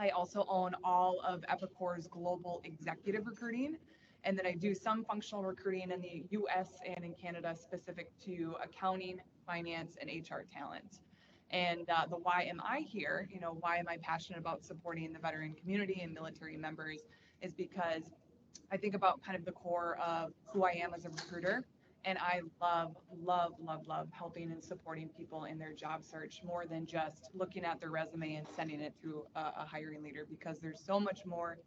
I also own all of Epicore's global executive recruiting. And then I do some functional recruiting in the US and in Canada specific to accounting, finance, and HR talent. And the why am I here? Why am I passionate about supporting the veteran community and military members is because I think about kind of the core of who I am as a recruiter. And I love, love, love, love helping and supporting people in their job search more than just looking at their resume and sending it through a hiring leader, because there's so much more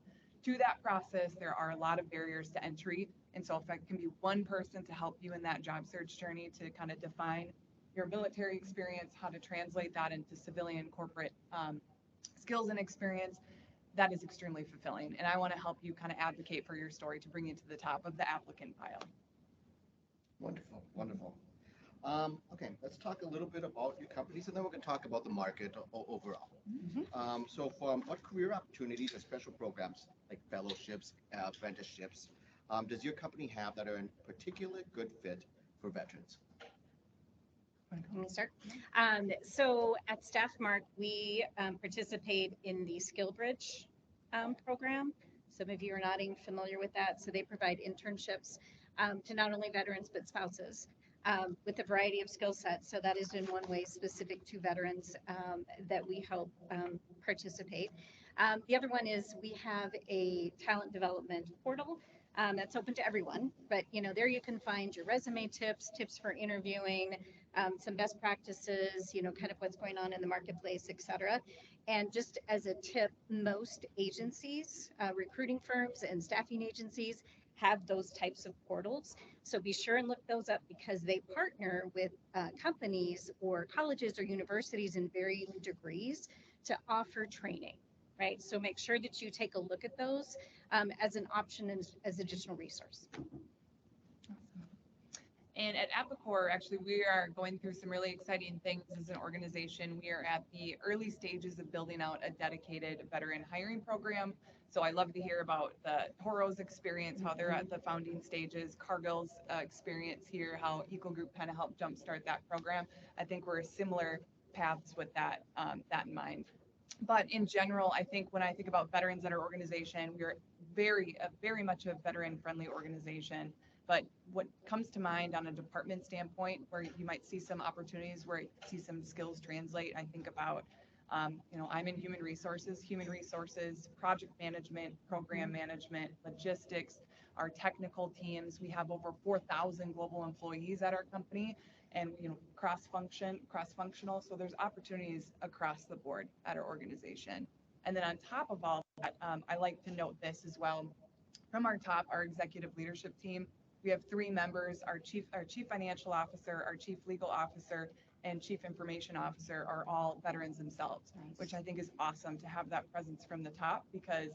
to that process. There are a lot of barriers to entry. And so if I can be one person to help you in that job search journey to kind of define your military experience, how to translate that into civilian corporate skills and experience, that is extremely fulfilling. And I want to help you kind of advocate for your story to bring you to the top of the applicant pile. Wonderful, wonderful. Okay, let's talk a little bit about your companies, and then we're going to talk about the market overall. So, from what career opportunities or special programs like fellowships, apprenticeships, does your company have that are in particular good fit for veterans? Let me start. So at Staffmark, we participate in the SkillBridge program. Some of you are not even familiar with that. So they provide internships to not only veterans but spouses with a variety of skill sets. So that is in one way specific to veterans that we help participate. The other one is we have a talent development portal that's open to everyone, but there you can find your resume tips, tips for interviewing, some best practices, kind of what's going on in the marketplace, et cetera. And just as a tip, most agencies, recruiting firms and staffing agencies have those types of portals. So be sure and look those up, because they partner with companies or colleges or universities in varying degrees to offer training, right? So make sure that you take a look at those as an option and as additional resource. And at Apicore, actually, we are going through some really exciting things as an organization. We are at the early stages of building out a dedicated veteran hiring program. So I love to hear about the Toro's experience, how they're at the founding stages, Cargill's experience here, how Eco Group kind of helped jumpstart that program. I think we're similar paths with that in mind. But in general, I think when I think about veterans at our organization, we're very much a veteran-friendly organization. But what comes to mind on a department standpoint, where you might see some opportunities, where you see some skills translate, I think about, I'm in human resources, project management, program management, logistics, our technical teams. We have over 4,000 global employees at our company, and cross-functional. So there's opportunities across the board at our organization. And then on top of all that, I like to note this as well. From our executive leadership team, we have 3 members. Our chief financial officer, our chief legal officer, and chief information officer are all veterans themselves, nice. Which I think is awesome to have that presence from the top, because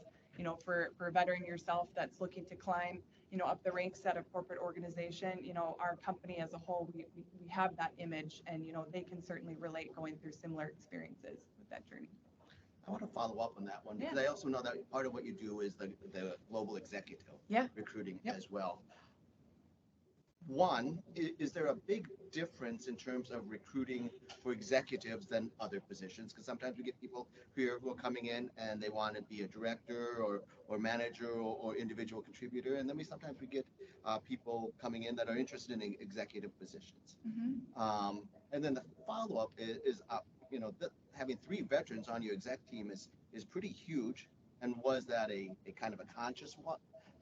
for a veteran yourself that's looking to climb up the ranks at a corporate organization, our company as a whole, we have that image, and they can certainly relate going through similar experiences with that journey. I want to follow up on that one, because I also know that part of what you do is the global executive recruiting as well. One, is there a big difference in terms of recruiting for executives than other positions? Because sometimes we get people who are coming in and they want to be a director or manager or individual contributor, and then sometimes we get people coming in that are interested in executive positions. And then the follow-up is having 3 veterans on your exec team is pretty huge. And was that a kind of a conscious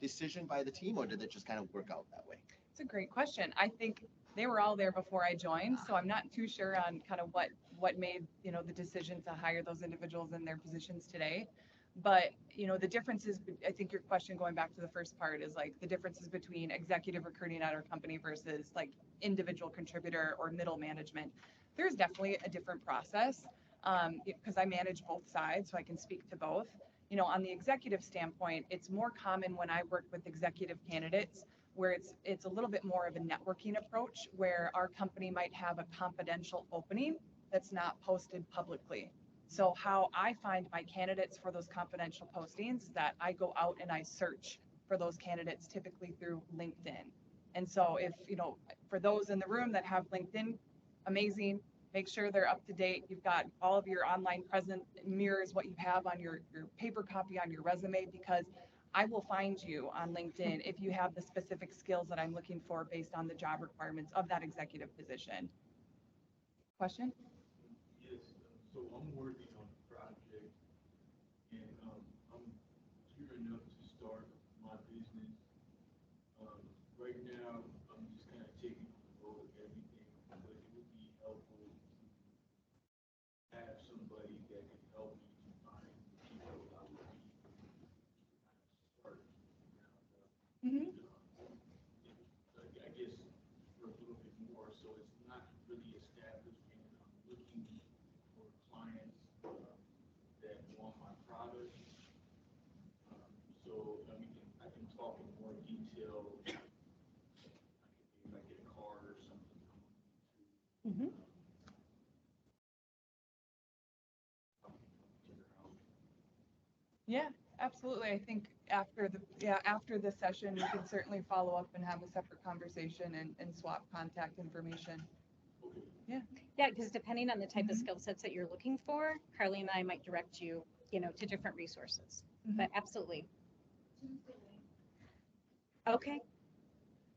decision by the team, or did it just kind of work out that way? It's a great question. I think they were all there before I joined, so I'm not too sure on kind of what made the decision to hire those individuals in their positions today. But the differences, I think your question, going back to the first part, is like the differences between executive recruiting at our company versus like individual contributor or middle management. There's definitely a different process, because I manage both sides, so I can speak to both. On the executive standpoint, it's more common when I work with executive candidates, where it's a little bit more of a networking approach, where our company might have a confidential opening that's not posted publicly. So how I find my candidates for those confidential postings is that I go out and I search for those candidates, typically through LinkedIn. And so if, for those in the room that have LinkedIn, amazing, Make sure they're up to date. You've got all of your online present mirrors what you have on your paper copy on your resume, because I will find you on LinkedIn if you have the specific skills that I'm looking for based on the job requirements of that executive position. Question? Yes, so I'm working on a project and I'm gearing up to start my business. Right now, I'm just kind of taking on the road of everything, but it would be helpful to have somebody that can help me to find the people that I would need to kind of start from the ground up. Mm-hmm. I guess for a little bit more, so it's not really established, and I'm looking for clients that want my product. So I can talk in more detail. If I get a card or something. Mhm. Yeah, absolutely. I think after the session, we can certainly follow up and have a separate conversation and swap contact information. Yeah, because depending on the type of skill sets that you're looking for, Carly and I might direct you, to different resources. But absolutely. Okay.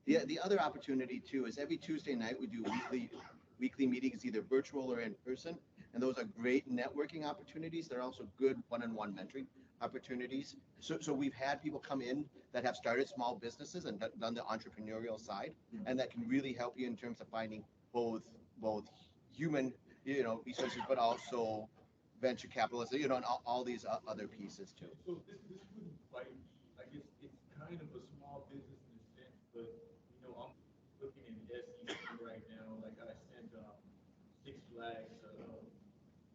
The other opportunity too is every Tuesday night we do weekly meetings, either virtual or in person, and those are great networking opportunities. They're also good one-on-one mentoring opportunities. So we've had people come in that have started small businesses and done the entrepreneurial side, and that can really help you in terms of finding both human resources, but also venture capitalists, and all these other pieces too. So this wouldn't quite be, I guess it's kind of a small business in a sense, but I'm looking in SEC right now. Like I sent Six Flags,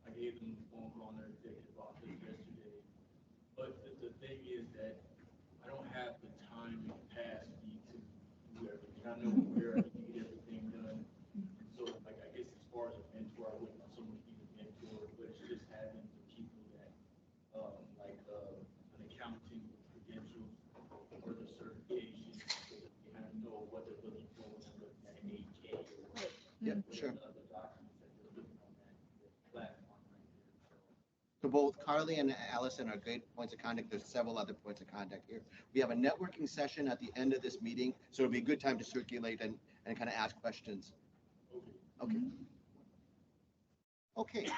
I gave them a phone call on their executive office yesterday. But the thing is that I don't have the time and capacity to do everything. I know where I need to get everything done. And so, like, I guess as far as a mentor, I wouldn't want someone to be a mentor, but it's just having the people that, like an accounting with credentials or the certifications, so that they kind of know what they're looking for when they're looking at an 8K or Yeah, sure. other documents that they're looking on that platform right there. So both Carly and Allison are great points of contact. There's several other points of contact here. We have a networking session at the end of this meeting, so it'll be a good time to circulate and kind of ask questions. Okay. Okay.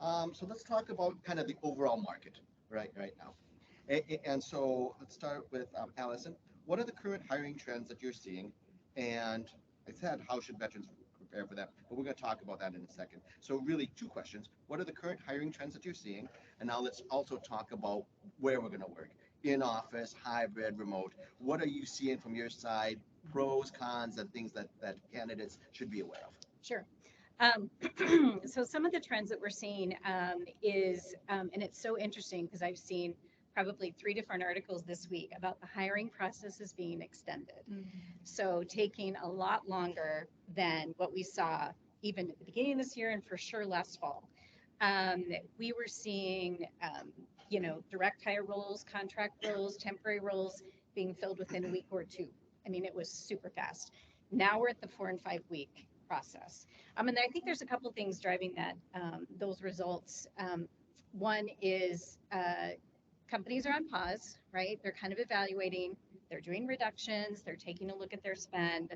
So let's talk about kind of the overall market right now. And so let's start with Allison. What are the current hiring trends that you're seeing? And I said, how should veterans prepare for that? But we're going to talk about that in a second. So really, two questions. What are the current hiring trends that you're seeing? And now let's also talk about where we're going to work. In office, hybrid, remote. What are you seeing from your side? Pros, cons, and things that candidates should be aware of. Sure. So some of the trends that we're seeing is, and it's so interesting because I've seen probably 3 different articles this week about the hiring processes being extended. So taking a lot longer than what we saw even at the beginning of this year and for sure last fall. We were seeing, direct hire roles, contract roles, temporary roles being filled within a week or 2. I mean, it was super fast. Now we're at the 4 and 5 week process. And I think there's a couple of things driving that, those results. One is companies are on pause, right? They're kind of evaluating, they're doing reductions, they're taking a look at their spend.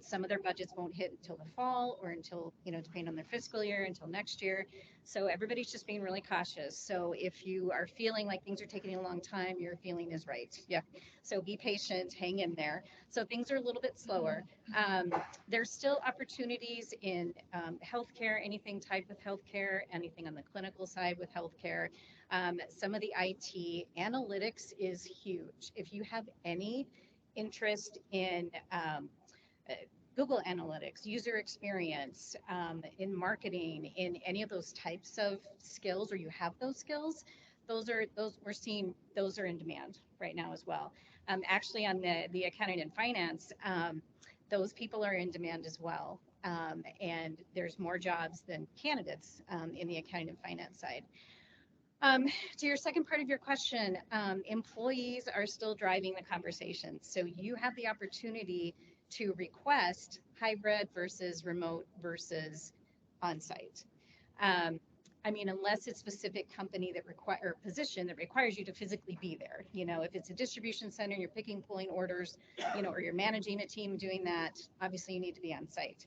Some of their budgets won't hit until the fall or until, depending on their fiscal year, until next year. So everybody's just being really cautious. So if you are feeling like things are taking a long time, your feeling is right. Yeah. So be patient, hang in there. So things are a little bit slower. There's still opportunities in healthcare, anything tied with healthcare, anything on the clinical side with healthcare. Some of the IT analytics is huge. If you have any interest in Google Analytics, user experience, in marketing, in any of those types of skills, or you have those skills, those we're seeing those are in demand right now as well. Actually, on the accounting and finance, those people are in demand as well, and there's more jobs than candidates in the accounting and finance side. To your second part of your question, employees are still driving the conversation. So you have the opportunity to request hybrid versus remote versus on site. I mean, unless it's specific company that require or position that requires you to physically be there. You know, if it's a distribution center, you're picking, pulling orders, you know, or you're managing a team doing that, obviously you need to be on site.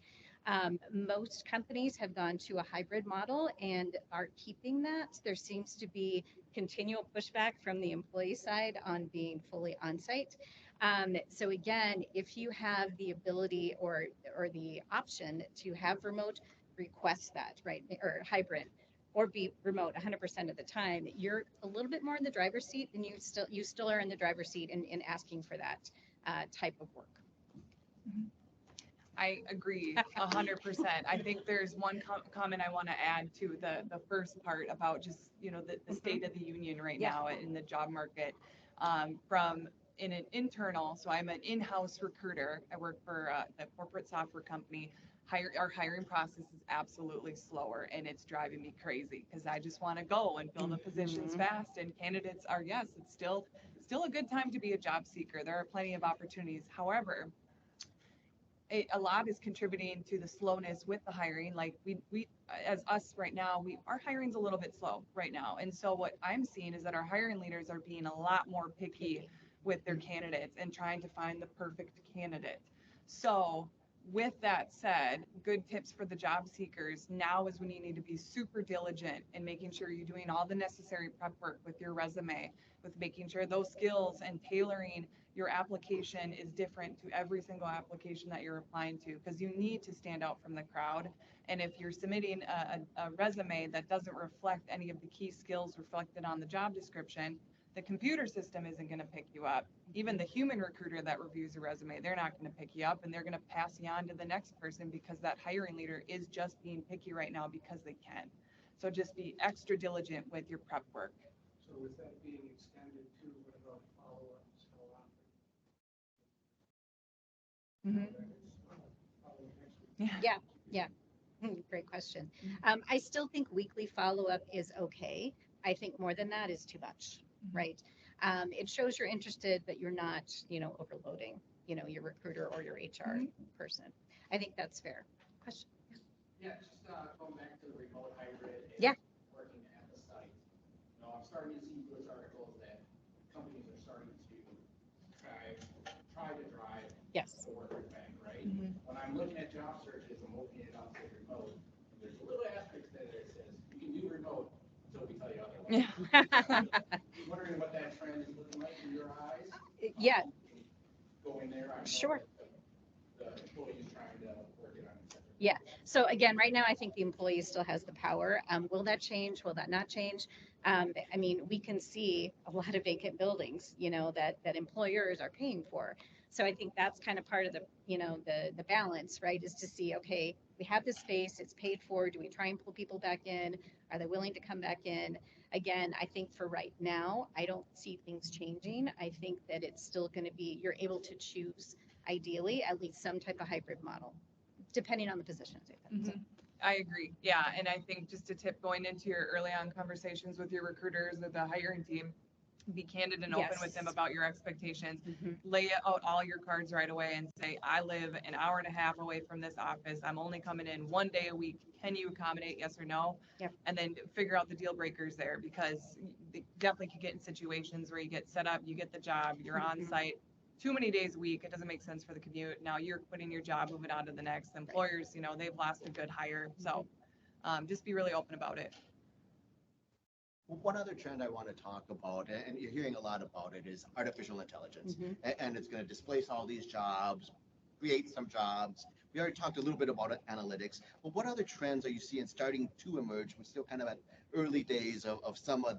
Most companies have gone to a hybrid model and are keeping that. There seems to be continual pushback from the employee side on being fully on site. So again, if you have the ability or the option to have remote, request that, right? Or hybrid, or be remote 100% of the time, you're a little bit more in the driver's seat, and you still are in the driver's seat in asking for that type of work. I agree 100%. I think there's one comment I want to add to the first part about just, you know, the state of the union right now in the job market. From in an internal, so I'm an in-house recruiter. I work for the corporate software company. Our hiring process is absolutely slower, and it's driving me crazy because I just want to go and fill the positions fast. And candidates are, yes, it's still a good time to be a job seeker. There are plenty of opportunities. However, a lot is contributing to the slowness with the hiring. Like we as us right now, our hiring's a little bit slow right now. And so what I'm seeing is that our hiring leaders are being a lot more picky with their candidates and trying to find the perfect candidate. So with that said, good tips for the job seekers. Now is when you need to be super diligent in making sure you're doing all the necessary prep work with your resume, with making sure those skills and tailoring your application is different to every single application that you're applying to, because you need to stand out from the crowd. And if you're submitting a resume that doesn't reflect any of the key skills reflected on the job description, the computer system isn't going to pick you up. Even the human recruiter that reviews a resume, they're not going to pick you up, and they're going to pass you on to the next person because that hiring leader is just being picky right now because they can. So just be extra diligent with your prep work. So with that being extended to, what about follow-ups? Great question. I still think weekly follow-up is okay. I think more than that is too much, right? It shows you're interested, but you're not, you know, overloading, you know, your recruiter or your HR person. I think that's fair. Question? Yeah, just going back to the remote hybrid and working at the site. You know, I'm starting to see those articles that companies are starting to try to drive the workers back, right? When I'm looking at job searches, I'm opening it up to remote. There's a little asterisk there that says you can do remote until we tell you otherwise. Wondering what that trend is looking like in your eyes. Yeah. Going there. Sure. The employees trying to work it on. Yeah. So again, right now, I think the employee still has the power. Will that change? Will that not change? I mean, we can see a lot of vacant buildings, you know, that employers are paying for. So I think that's kind of part of the, you know, the balance, right? Is to see, okay, we have this space, it's paid for. Do we try and pull people back in? Are they willing to come back in? Again, I think for right now, I don't see things changing. I think that it's still going to be, you're able to choose, ideally, at least some type of hybrid model, depending on the positions. I agree. Yeah. And I think just a tip going into your early on conversations with your recruiters or the hiring team, be candid and open with them about your expectations. Lay out all your cards right away and say, I live an hour and a half away from this office. I'm only coming in one day a week. Can you accommodate? Yes or no? Yep. And then figure out the deal breakers there, because you definitely could get in situations where you get set up, you get the job, you're on site too many days a week. It doesn't make sense for the commute. Now you're quitting your job, moving on to the next. Employers, you know, they've lost a good hire. So just be really open about it. Well, one other trend I want to talk about, and you're hearing a lot about it, is artificial intelligence. And it's going to displace all these jobs, create some jobs. We already talked a little bit about analytics, but what other trends are you seeing starting to emerge? We're still kind of at early days of some of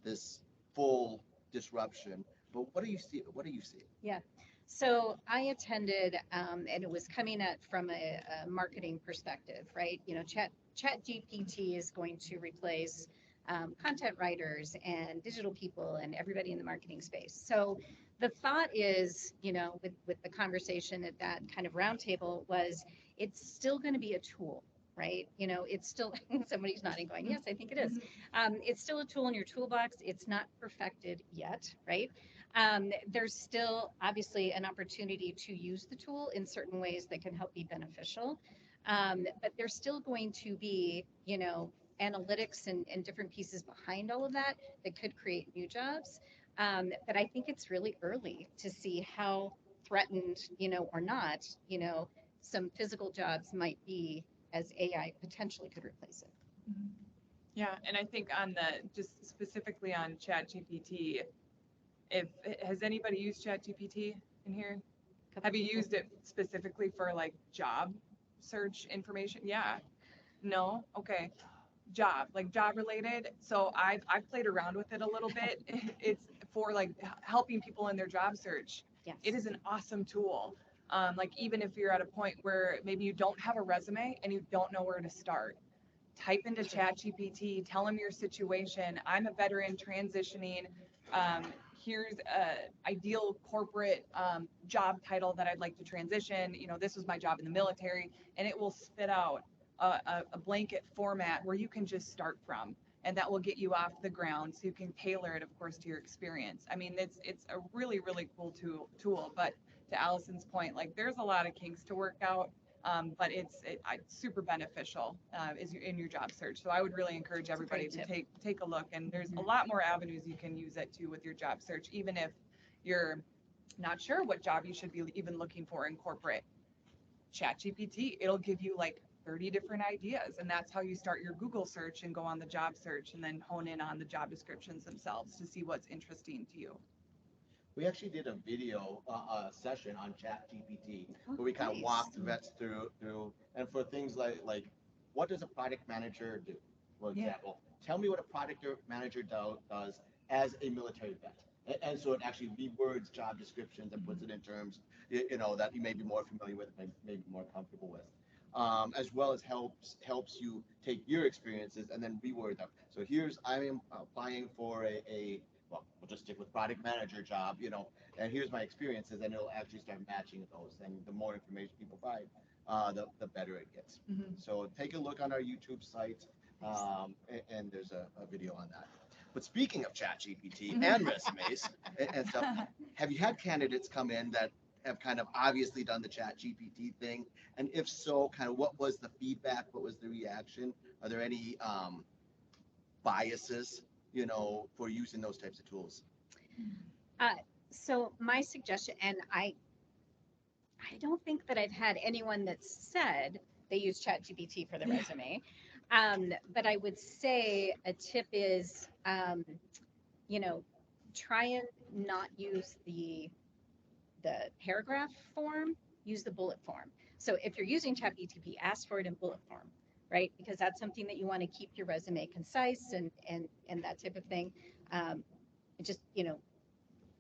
this full disruption. But what do you see? What do you see? Yeah. So I attended, and it was coming at from a marketing perspective, right? You know, Chat GPT is going to replace content writers and digital people and everybody in the marketing space. So the thought is, you know, with the conversation at that kind of roundtable was, it's still going to be a tool, right? You know, it's still, somebody's nodding going, yes, I think it is. It's still a tool in your toolbox. It's not perfected yet, right? There's still obviously an opportunity to use the tool in certain ways that can help be beneficial. But there's still going to be, analytics and different pieces behind all of that that could create new jobs. But I think it's really early to see how threatened, or not, some physical jobs might be as AI potentially could replace it. Mhm. Yeah, and I think on just specifically on ChatGPT, has anybody used ChatGPT in here? Have you used it specifically for like job search information? Yeah. No? Okay. Job related. So I've played around with it a little bit. It's for like helping people in their job search. Yes. It is an awesome tool. Like even if you're at a point where maybe you don't have a resume and you don't know where to start, type into ChatGPT, tell them your situation. I'm a veteran transitioning. Here's a ideal corporate job title that I'd like to transition. This was my job in the military, and it will spit out a blanket format where you can just start from, and that will get you off the ground. So you can tailor it, of course, to your experience. I mean, it's a really, really cool tool. But to Allison's point, like there's a lot of kinks to work out. But it's super beneficial in your job search. So I would really encourage everybody to take a look. And there's a lot more avenues you can use it too with your job search, even if you're not sure what job you should be even looking for in corporate. ChatGPT, it'll give you like 30 different ideas, and that's how you start your Google search and go on the job search and then hone in on the job descriptions themselves to see what's interesting to you. We actually did a video session on ChatGPT Oh, where we kind of nice. walked vets through, and for things like what does a product manager do, for Yeah. example? Tell me what a product manager does as a military vet. And so it actually rewords job descriptions and puts it in terms, that you may be more familiar with, maybe more comfortable with. As well as helps you take your experiences and then reword them. So I am applying for well, we'll just stick with product manager job, and here's my experiences, and it'll actually start matching those. And the more information you provide, the better it gets. Mhm. So take a look on our YouTube site, and there's a video on that. But speaking of ChatGPT and resumes and stuff, have you had candidates come in that have kind of obviously done the ChatGPT thing? And if so, kind of what was the feedback? What was the reaction? Are there any biases, for using those types of tools? So my suggestion, and I don't think that I've had anyone that said they use ChatGPT for the resume. But I would say a tip is, try and not use the paragraph form, use the bullet form. So if you're using ChatGPT, ask for it in bullet form, right? Because that's something that you want to keep your resume concise and that type of thing. Just,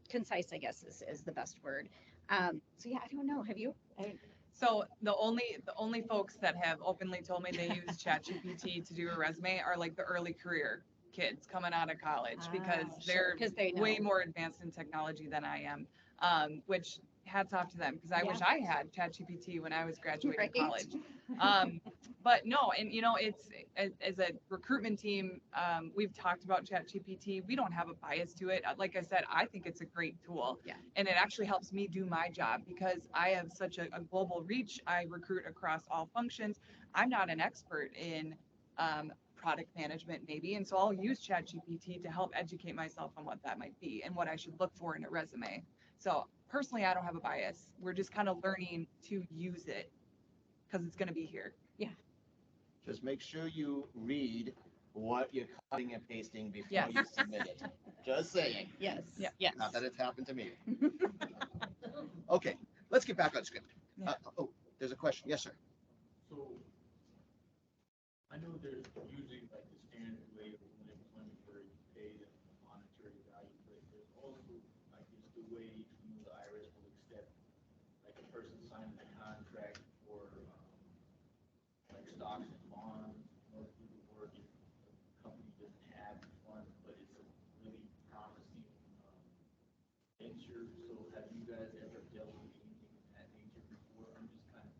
concise, I guess, is the best word. So yeah, I don't know. Have you? So the only folks that have openly told me they use ChatGPT to do a resume are like the early career kids coming out of college because Sure, they're 'cause they know. way more advanced in technology than I am. Which hats off to them because I Yeah. wish I had ChatGPT when I was graduating Right. college. But no, and it's as a recruitment team, we've talked about ChatGPT. We don't have a bias to it. Like I said, I think it's a great tool. Yeah. And it actually helps me do my job because I have such a global reach. I recruit across all functions. I'm not an expert in product management maybe, and so I'll use ChatGPT to help educate myself on what that might be and what I should look for in a resume. So personally, I don't have a bias. We're just kind of learning to use it because it's going to be here. Just make sure you read what you're cutting and pasting before Yes. you submit it. Just saying. Yes. Yeah. Yes. Not that it's happened to me. Okay, let's get back on script. Yeah. There's a question. Yes, sir. So, I know there's usually like the standard way of unemployment where you pay them a monetary value, but there's also like it's the way the IRS will accept like a person signing a contract for like stocks and bonds in order to do the work if the company doesn't have the funds, but it's a really promising venture. So have you guys ever dealt with anything of that nature before? I'm just kind of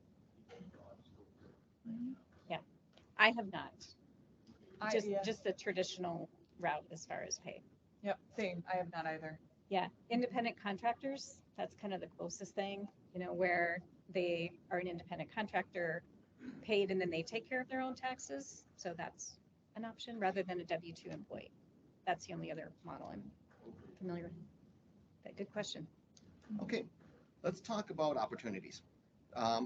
thinking broad scope right now. I have not. Yeah. Just the traditional route as far as pay. Yep, same. I have not either. Yeah, independent contractors, that's kind of the closest thing, where they are an independent contractor paid and then they take care of their own taxes. So that's an option rather than a W-2 employee. That's the only other model I'm familiar with. But good question. Okay, let's talk about opportunities.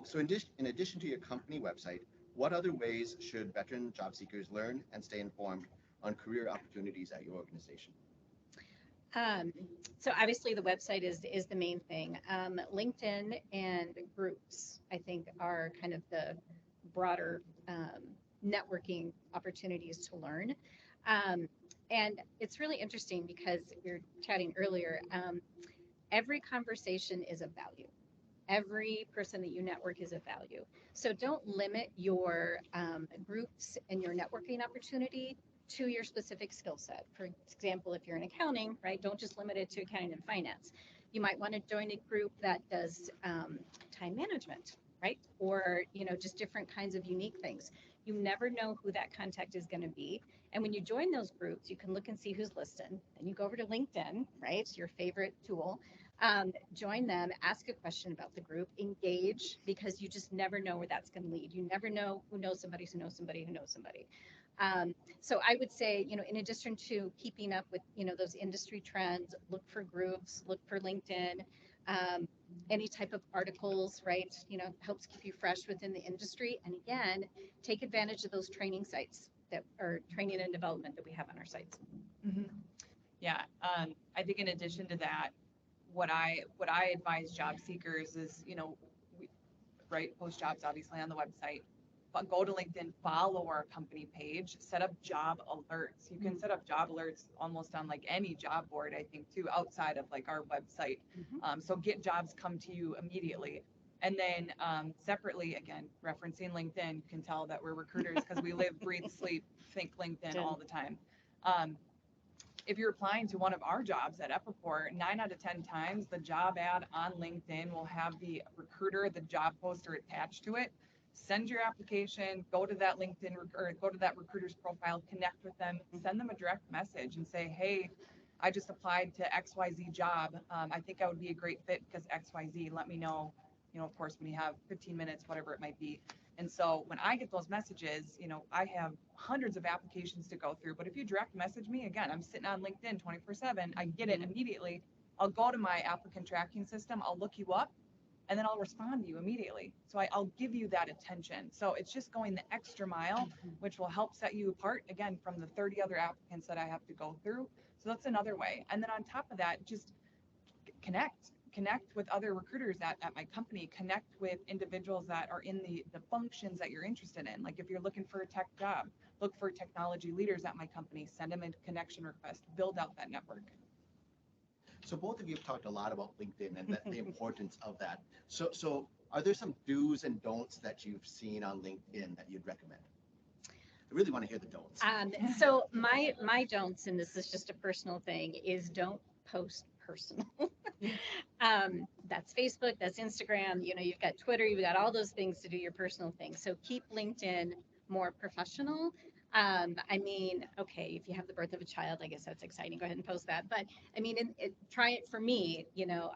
So in addition to your company website, what other ways should veteran job seekers learn and stay informed on career opportunities at your organization? So obviously the website is the main thing. LinkedIn and groups, I think, are kind of the broader networking opportunities to learn. And it's really interesting because we were chatting earlier. Every conversation is of value. Every person that you network is of value. So don't limit your groups and your networking opportunity to your specific skill set. For example, if you're in accounting, right, don't just limit it to accounting and finance. You might want to join a group that does time management, right? Or, just different kinds of unique things. You never know who that contact is going to be. And when you join those groups, you can look and see who's listed. Then you go over to LinkedIn, right? It's your favorite tool. Join them, ask a question about the group, engage, because you just never know where that's going to lead. You never know who knows somebody who knows somebody who knows somebody. So I would say, in addition to keeping up with, those industry trends, look for groups, look for LinkedIn, any type of articles, right? Helps keep you fresh within the industry. And again, take advantage of those training sites that are training and development that we have on our sites. Mm-hmm. Yeah, I think in addition to that, what I advise job seekers is, we post jobs obviously on the website, but go to LinkedIn, follow our company page, set up job alerts. You can set up job alerts almost on like any job board, I think, too, outside of like our website. So get jobs come to you immediately. And then separately, again, referencing LinkedIn, you can tell that we're recruiters because we live, breathe, sleep, think LinkedIn all the time. If you're applying to one of our jobs at Epicor, 9 out of 10 times, the job ad on LinkedIn will have the recruiter, the job poster attached to it. Send your application, go to that LinkedIn or go to that recruiter's profile, connect with them, send them a direct message and say, hey, I just applied to XYZ job. I think I would be a great fit because XYZ. Let me know, of course, when you have 15 minutes, whatever it might be. And so when I get those messages, I have hundreds of applications to go through. But if you direct message me, again, I'm sitting on LinkedIn 24/7. I get it immediately. I'll go to my applicant tracking system. I'll look you up. And then I'll respond to you immediately. So I'll give you that attention. So it's just going the extra mile, which will help set you apart, again, from the 30 other applicants that I have to go through. So that's another way. And then on top of that, just connect with other recruiters at my company, connect with individuals that are in the functions that you're interested in. Like if you're looking for a tech job, look for technology leaders at my company, send them a connection request, build out that network. So both of you have talked a lot about LinkedIn and the importance of that. So are there some do's and don'ts that you've seen on LinkedIn that you'd recommend? I really want to hear the don'ts. So my don'ts, and this is just a personal thing, is don't post personal. That's Facebook, that's Instagram, you've got Twitter, you've got all those things to do your personal thing. So keep LinkedIn more professional. Okay, if you have the birth of a child, I guess that's exciting. Go ahead and post that. But try it for me.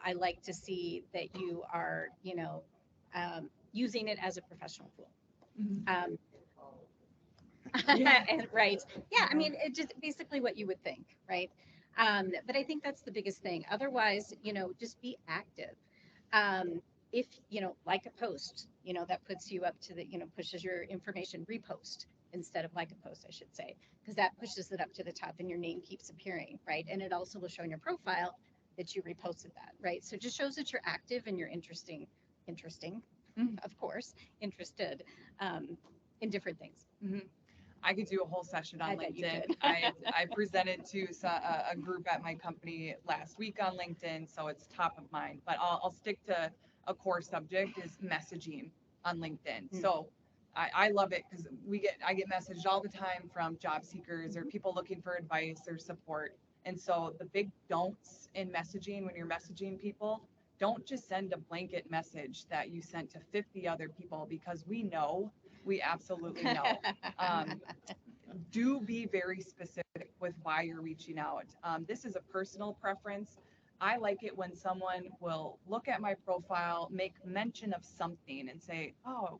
I like to see that you are, using it as a professional tool. And right. Yeah. It's just basically what you would think, right? But I think that's the biggest thing. Otherwise, just be active. If, like a post, that puts you up to the, pushes your information, repost instead of like a post, I should say, because that pushes it up to the top and your name keeps appearing, right? And it also will show in your profile that you reposted that, right? So it just shows that you're active and you're interesting, of course, interested in different things. I could do a whole session on LinkedIn. I presented to a group at my company last week on LinkedIn, so it's top of mind. But I'll stick to a core subject is messaging on LinkedIn. So I love it because I get messaged all the time from job seekers or people looking for advice or support. And so the big don'ts in messaging when you're messaging people, don't just send a blanket message that you sent to 50 other people because we absolutely know. Do be very specific with why you're reaching out. This is a personal preference. I like it when someone will look at my profile, make mention of something and say, oh,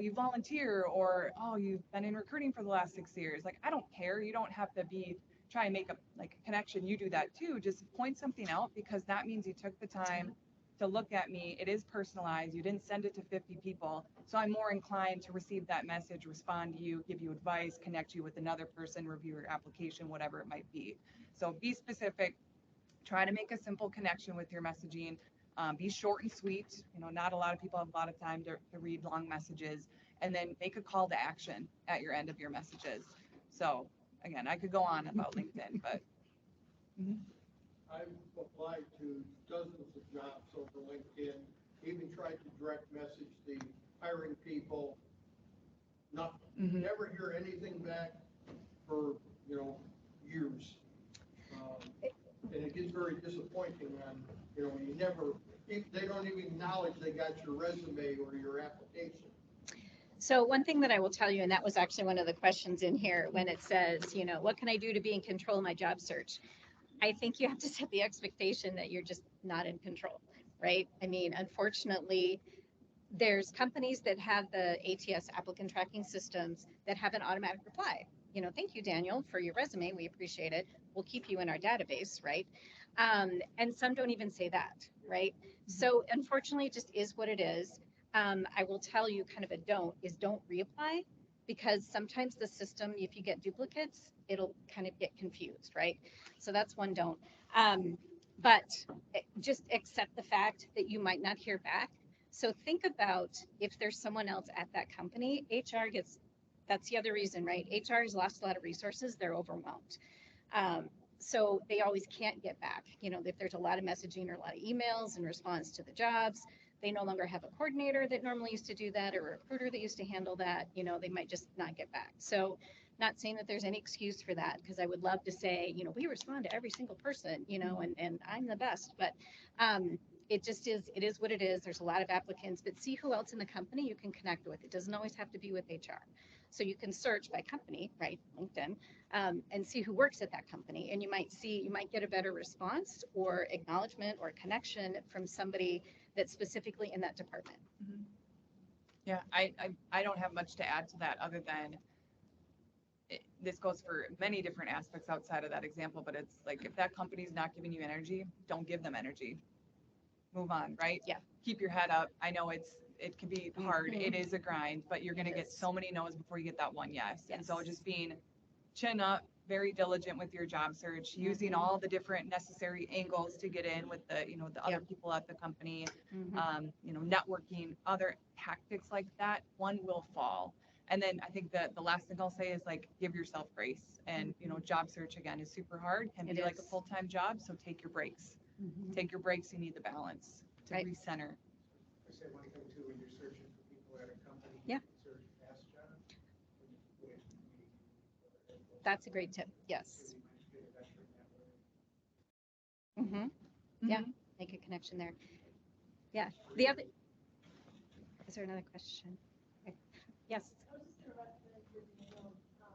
you volunteer, or, oh, you've been in recruiting for the last 6 years. Like, I don't care. You don't have to try and make a like a connection. You do that too. Just point something out, because that means you took the time to look at me. It is personalized. You didn't send it to 50 people. So I'm more inclined to receive that message, respond to you, give you advice, connect you with another person, review your application, whatever it might be. So be specific, try to make a simple connection with your messaging. Be short and sweet. Not a lot of people have a lot of time to read long messages. And then make a call to action at your end of your messages. So again, I could go on about LinkedIn, but I've applied to dozens of jobs over LinkedIn, even tried to direct message the hiring people. Nothing. Never hear anything back for, years. And it gets very disappointing when, they don't even acknowledge they got your resume or your application. So one thing that I will tell you, and that was actually one of the questions in here when it says, what can I do to be in control of my job search? I think you have to set the expectation that you're just not in control, right? I mean, unfortunately, there's companies that have the ATS, applicant tracking systems, that have an automatic reply. Thank you, Daniel, for your resume. We appreciate it. We'll keep you in our database, right? And some don't even say that, right? So unfortunately, it just is what it is. I will tell you kind of don't reapply, because sometimes the system, if you get duplicates, it'll kind of get confused, right? So that's one don't. But just accept the fact that you might not hear back. So think about if there's someone else at that company. That's the other reason, right? HR has lost a lot of resources. They're overwhelmed. So they always can't get back. If there's a lot of messaging or a lot of emails in response to the jobs, they no longer have a coordinator that normally used to do that, or a recruiter that used to handle that. They might just not get back. So not saying that there's any excuse for that, because I would love to say, we respond to every single person, and I'm the best, but it is what it is. There's a lot of applicants, but see who else in the company you can connect with. It doesn't always have to be with HR. So you can search by company, right, LinkedIn, and see who works at that company. And you might get a better response or acknowledgement or connection from somebody that's specifically in that department. yeah, I don't have much to add to that, other than this goes for many different aspects outside of that example, but it's like, if that company's not giving you energy, don't give them energy. Move on, right? Yeah. Keep your head up. I know it can be hard. It is a grind, but you're going to get so many no's before you get that one yes. And so just being chin up, very diligent with your job search, using all the different necessary angles to get in with the other people at the company, networking, other tactics like that, one will fall. And then I think that the last thing I'll say is, like, give yourself grace. And, job search, again, is super hard, can be like a full-time job. So take your breaks. Take your breaks. You need the balance to recenter. I say one thing too, when you're searching for people at a company, Yeah. search past jobs. That's a great tip. Yes. Yeah. Make a connection there. Yeah. The other. Is there another question? Okay. Yes. I was just gonna recommend you,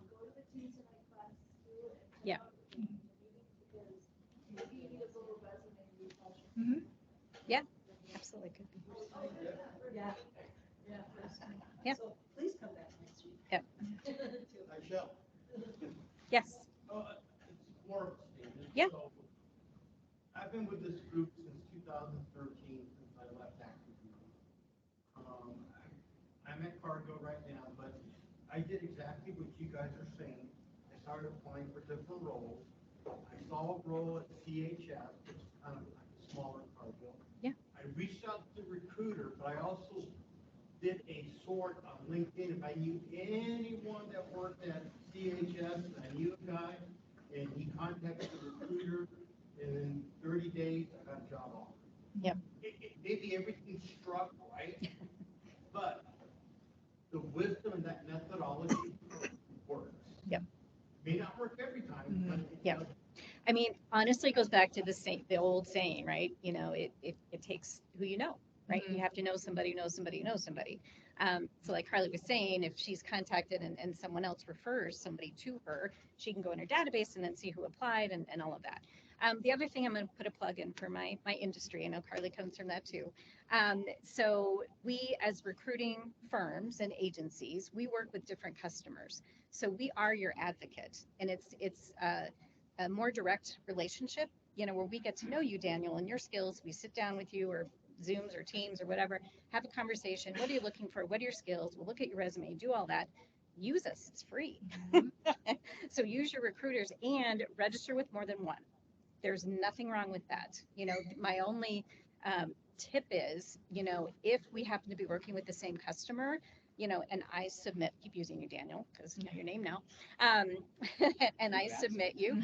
go to the Tuesday night class too. And Yeah. because maybe you need a little resume refresher. Yeah. Absolutely could be. Yeah. Yeah. So please come back next week. Yep. I shall. Yes. It's more of a statement. Yeah. So, I've been with this group since 2013, since I left active duty. I'm at Cargo right now, but I did exactly what you guys are saying. I started applying for different roles. I saw a role at CHS, which is kind of like a smaller Cargo. Yeah. I reached out to the recruiter, but I also did a sort on LinkedIn. If I knew anyone that worked at CHS, I knew a guy, and he contacted the recruiter, and in 30 days, I got a job offer. Yep. Maybe everything struck right, but the wisdom in that methodology works. Yep. May not work every time, but it Yep. does. I mean, honestly, it goes back to the old saying, right? It takes who you know, right? You have to know somebody, knows somebody, knows somebody. So like Carly was saying, if she's contacted and someone else refers somebody to her, she can go in her database and then see who applied and all of that. The other thing, I'm going to put a plug in for my industry. I know Carly comes from that too. So we, as recruiting firms and agencies, we work with different customers. So we are your advocate, and it's a more direct relationship, you know, where we get to know you, Daniel, and your skills. We sit down with you, or Zooms or Teams or whatever, have a conversation. What are you looking for? What are your skills? We'll look at your resume, do all that. Use us, it's free. So use your recruiters and register with more than one. There's nothing wrong with that. You know, my only tip is, you know, if we happen to be working with the same customer, you know, and I submit, keep using you, Daniel, because you know your name now, and I submit you,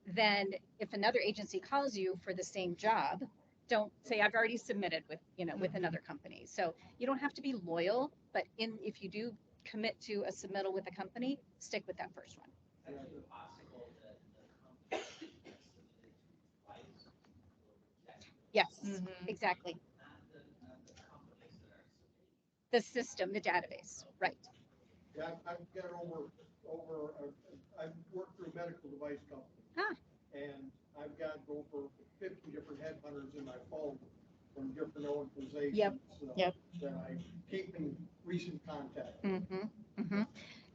then if another agency calls you for the same job, don't say I've already submitted with, you know, with another company. So you don't have to be loyal, but if you do commit to a submittal with a company, stick with that first one. Is it possible that the company that's submitted twice will reject it? Yes, Mhm. exactly. Not the companies that are submitting. The system, the database, right. Yeah, I've got I've worked for a medical device company. Ah. And I've got over 50 different headhunters in my phone from different organizations. Yep. That I keep in recent contact. Mm-hmm, mm-hmm.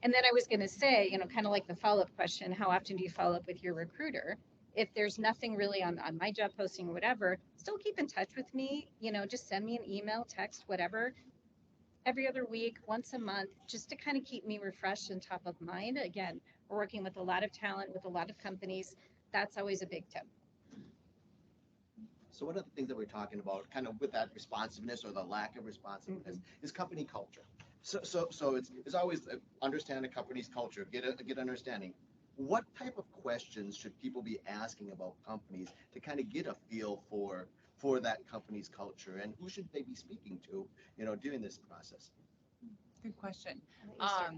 And then I was going to say, you know, kind of like the follow-up question, how often do you follow up with your recruiter? If there's nothing really on my job posting or whatever, still keep in touch with me, you know, just send me an email, text, whatever, every other week, once a month, just to kind of keep me refreshed and top of mind. Again, we're working with a lot of talent, with a lot of companies. That's always a big tip. So one of the things that we're talking about, kind of with that responsiveness or the lack of responsiveness, is company culture. So it's always understand a company's culture, get understanding. What type of questions should people be asking about companies to kind of get a feel for that company's culture, and who should they be speaking to, you know, during this process? Good question. I'll let you start.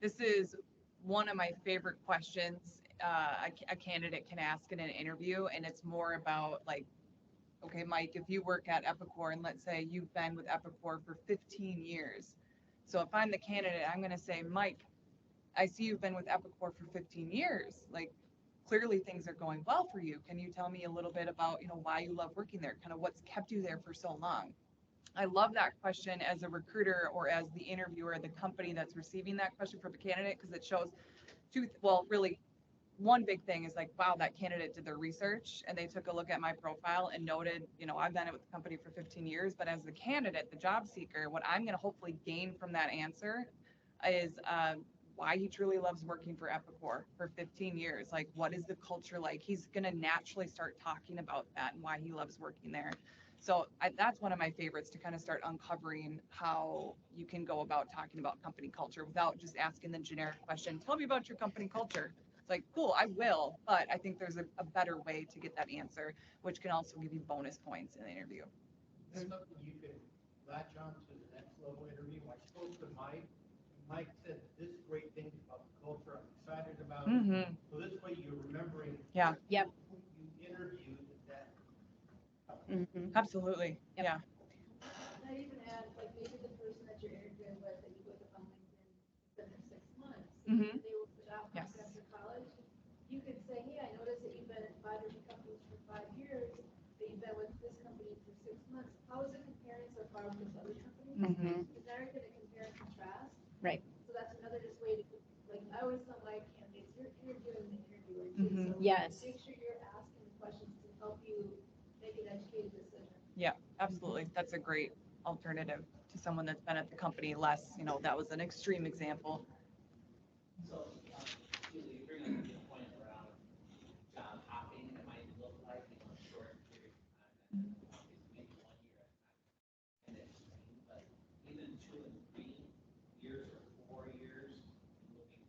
This is one of my favorite questions a candidate can ask in an interview, and it's more about like, okay, Mike, if you work at Epicor, and let's say you've been with Epicor for 15 years. So if I'm the candidate, I'm going to say, Mike, I see you've been with Epicor for 15 years. Like, clearly things are going well for you. Can you tell me a little bit about, you know, why you love working there? Kind of what's kept you there for so long? I love that question as a recruiter or as the interviewer, the company that's receiving that question for the candidate, because it shows really one big thing is like, wow, that candidate did their research and they took a look at my profile and noted, you know, I've been with the company for 15 years, but as the candidate, the job seeker, what I'm going to hopefully gain from that answer is why he truly loves working for Epicor for 15 years. Like, what is the culture like? He's going to naturally start talking about that and why he loves working there. So that's one of my favorites, to kind of start uncovering how you can go about talking about company culture without just asking the generic question, tell me about your company culture. It's like, cool, I will, but I think there's a better way to get that answer, which can also give you bonus points in the interview. There's something you can latch on to the next level interview. I spoke to Mike. Mike said this great thing about the culture. I'm excited about it. Mm-hmm. So this way you're remembering. Yeah. Yep. Who you interviewed that. Mm-hmm. Absolutely. Yep. Yeah. And I even add, like, maybe the person that you're interviewing with, that you look up on LinkedIn, been there 6 months. Mhm. They will put out Yes. after college. You could say, hey, I noticed that you've been at 5 different companies for 5 years, but you've been with this company for 6 months. How is it comparing so far with this other company? Mm-hmm. Because now you're gonna compare and contrast. Right. So that's another just way to, like, I always tell my candidates, you're interviewing the interviewer Mhm. too. So Yes. make sure you're asking the questions to help you make an educated decision. Yeah, absolutely. That's a great alternative to someone that's been at the company less. You know, that was an extreme example. So, Julie, you bring up a good point around job hopping, it might look like, you know, a short period of time, maybe 1 year at a time. And it's, but even 2 and 3 years or 4 years, looking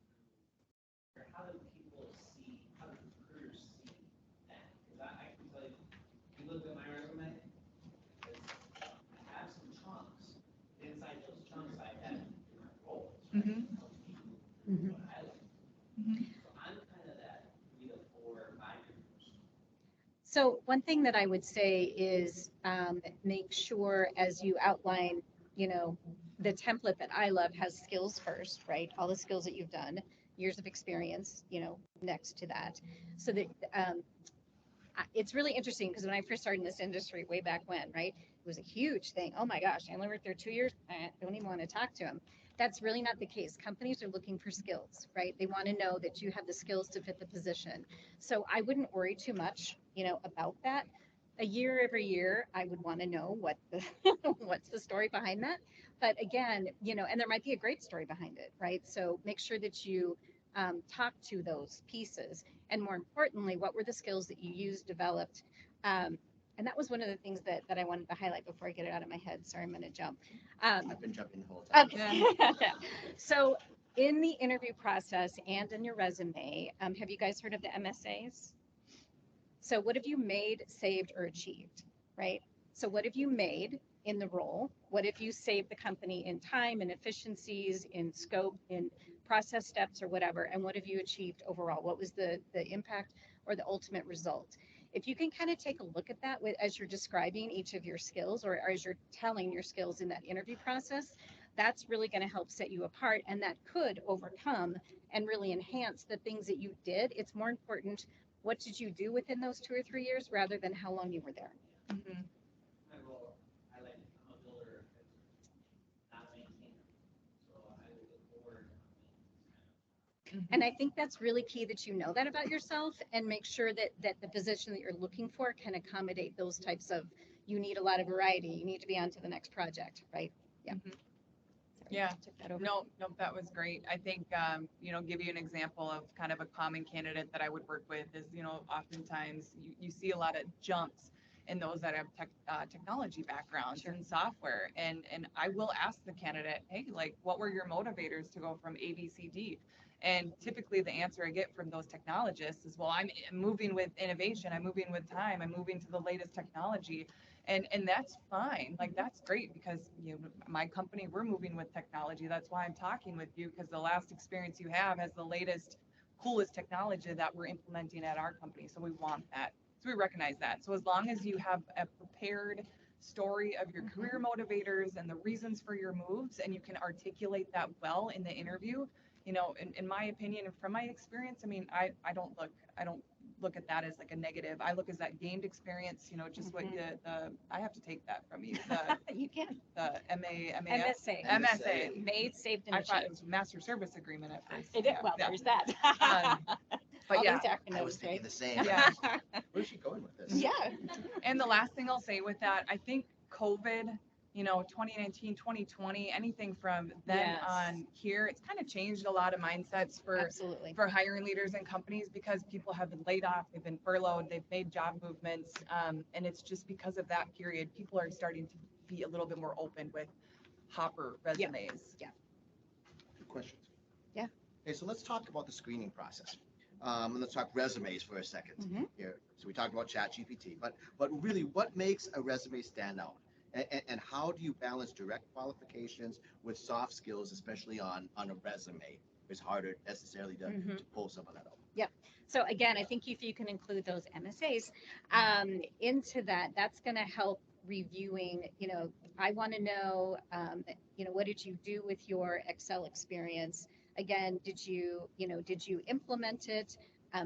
through, how do people see, how do recruiters see that? Because I can tell you, you look at my resume, I have some chunks. Inside those chunks, I have different roles, right? Mhm. Mhm. What I like. Mhm. So I'm kind of that 3 to 4, 5 year person. So one thing that I would say is make sure as you outline, you know, the template that I love has skills first, right? All the skills that you've done. years of experience, next to that. So that it's really interesting because when I first started in this industry way back when, right, it was a huge thing. Oh my gosh, I only worked there 2 years. I don't even want to talk to him. That's really not the case. Companies are looking for skills, right? They want to know that you have the skills to fit the position. So I wouldn't worry too much, about that. A year every year, I would want to know what the what's the story behind that. But again, and there might be a great story behind it, right? So make sure that you talk to those pieces, and more importantly, what were the skills that you used, developed, and that was one of the things that I wanted to highlight before I get it out of my head. Sorry, I'm going to jump. I've been jumping the whole time. Okay. So in the interview process and in your resume, have you guys heard of the MSAs? So what have you made, saved, or achieved, right? So what have you made in the role? What have you saved the company in time and efficiencies, in scope, in process steps, or whatever? And what have you achieved overall? What was the impact or the ultimate result? If you can kind of take a look at that as you're describing each of your skills, or as you're telling your skills in that interview process, that's really going to help set you apart, and that could overcome and really enhance the things that you did. It's more important, what did you do within those 2 or 3 years rather than how long you were there. Mhm. I will highlight, I'm a builder, not a maintainer, so I will look forward to kind of. And I think that's really key that you know that about yourself, and make sure that the position that you're looking for can accommodate those types of, you need a lot of variety, you need to be on to the next project, right? Yeah. Mhm. Sorry, Yeah. took that over. No, that was great. I think, give you an example of kind of a common candidate that I would work with is, oftentimes you see a lot of jumps in those that have technology backgrounds Sure. and software. And I will ask the candidate, hey, like, what were your motivators to go from A, B, C, D? And typically the answer I get from those technologists is, well, I'm moving with innovation, I'm moving with time, I'm moving to the latest technology. And that's fine. Like, that's great because my company, we're moving with technology. That's why I'm talking with you, because the last experience you have has the latest, coolest technology that we're implementing at our company. So we want that. So we recognize that. So as long as you have a prepared story of your career motivators and the reasons for your moves, and you can articulate that well in the interview, in my opinion and from my experience, I mean, I don't look at that as like a negative. I look as that gained experience, just what I have to take that from you. You can. The MA, MSA. MSA. Made, saved, and I thought it achieved. was Master Service Agreement at first. It is, well, Yeah. there's that. But All yeah, these I was acronyms, thinking right? the same. Yeah. Where's she going with this? Yeah. And the last thing I'll say with that, I think COVID, 2019, 2020, anything from then Yes. on here, it's kind of changed a lot of mindsets Absolutely. for hiring leaders and companies, because people have been laid off, they've been furloughed, they've made job movements, and it's just because of that period, people are starting to be a little bit more open with hopper resumes. Yeah. Good questions. Yeah. Okay, so let's talk about the screening process. And let's talk resumes for a second Mhm. here. So we talked about ChatGPT, but really, what makes a resume stand out? And how do you balance direct qualifications with soft skills, especially on a resume? It's harder necessarily to pull some of that out. Yep. So again, I think if you can include those MSAs into that, that's going to help reviewing. I want to know, what did you do with your Excel experience? Again, did you implement it?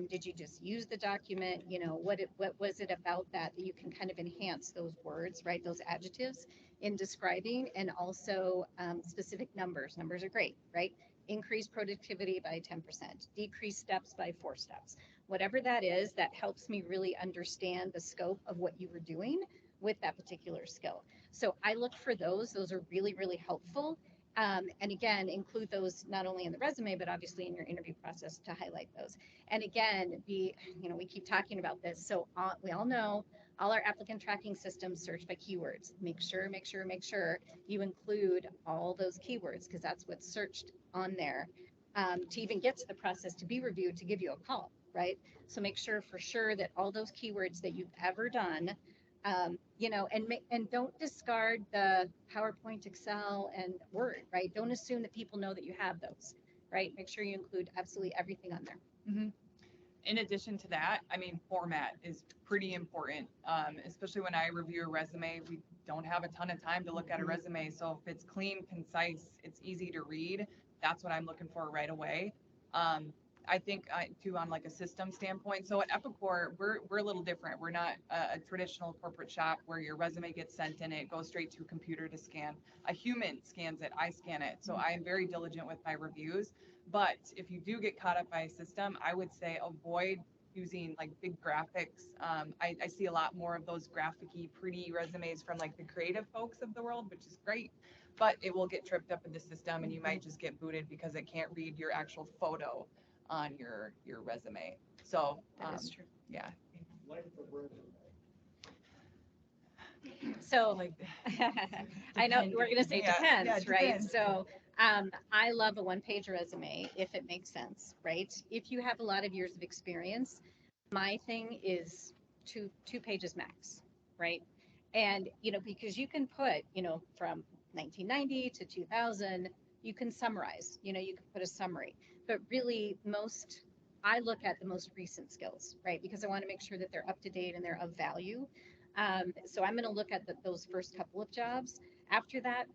Did you just use the document? What was it about that you can kind of enhance those words, right? Those adjectives in describing, and also specific numbers. Numbers are great, right? Increase productivity by 10%, decrease steps by 4 steps. Whatever that is, that helps me really understand the scope of what you were doing with that particular skill. So I look for those. Those are really, really helpful. And again, include those not only in the resume, but obviously in your interview process to highlight those. And again, we keep talking about this. So we all know all our applicant tracking systems search by keywords. Make sure you include all those keywords, because that's what's searched on there to even get to the process to be reviewed to give you a call, right? So make sure for sure that all those keywords that you've ever done, and don't discard the PowerPoint, Excel, and Word, right? Don't assume that people know that you have those, right? Make sure you include absolutely everything on there. Mm-hmm. In addition to that, I mean, format is pretty important, especially when I review a resume. We don't have a ton of time to look at a resume. So if it's clean, concise, it's easy to read, that's what I'm looking for right away. I think too on like a system standpoint. So at Epicor, we're a little different. We're not a traditional corporate shop where your resume gets sent and it goes straight to a computer to scan. A human scans it, I scan it. So I am very diligent with my reviews. But if you do get caught up by a system, I would say avoid using like big graphics. I see a lot more of those graphic-y, pretty resumes from like the creative folks of the world, which is great. But it will get tripped up in the system and you might just get booted because it can't read your actual photo on your resume. So That is true. yeah, Length of resume. So like I know we're going to say Yeah, depends, yeah, it right? depends. So I love a one-page resume if it makes sense, right? If you have a lot of years of experience, my thing is two pages max, right? And because you can put, from 1990 to 2000, you can summarize, you can put a summary, but really I look at the most recent skills, right? Because I want to make sure that they're up to date and they're of value. So I'm going to look at those first couple of jobs. After that,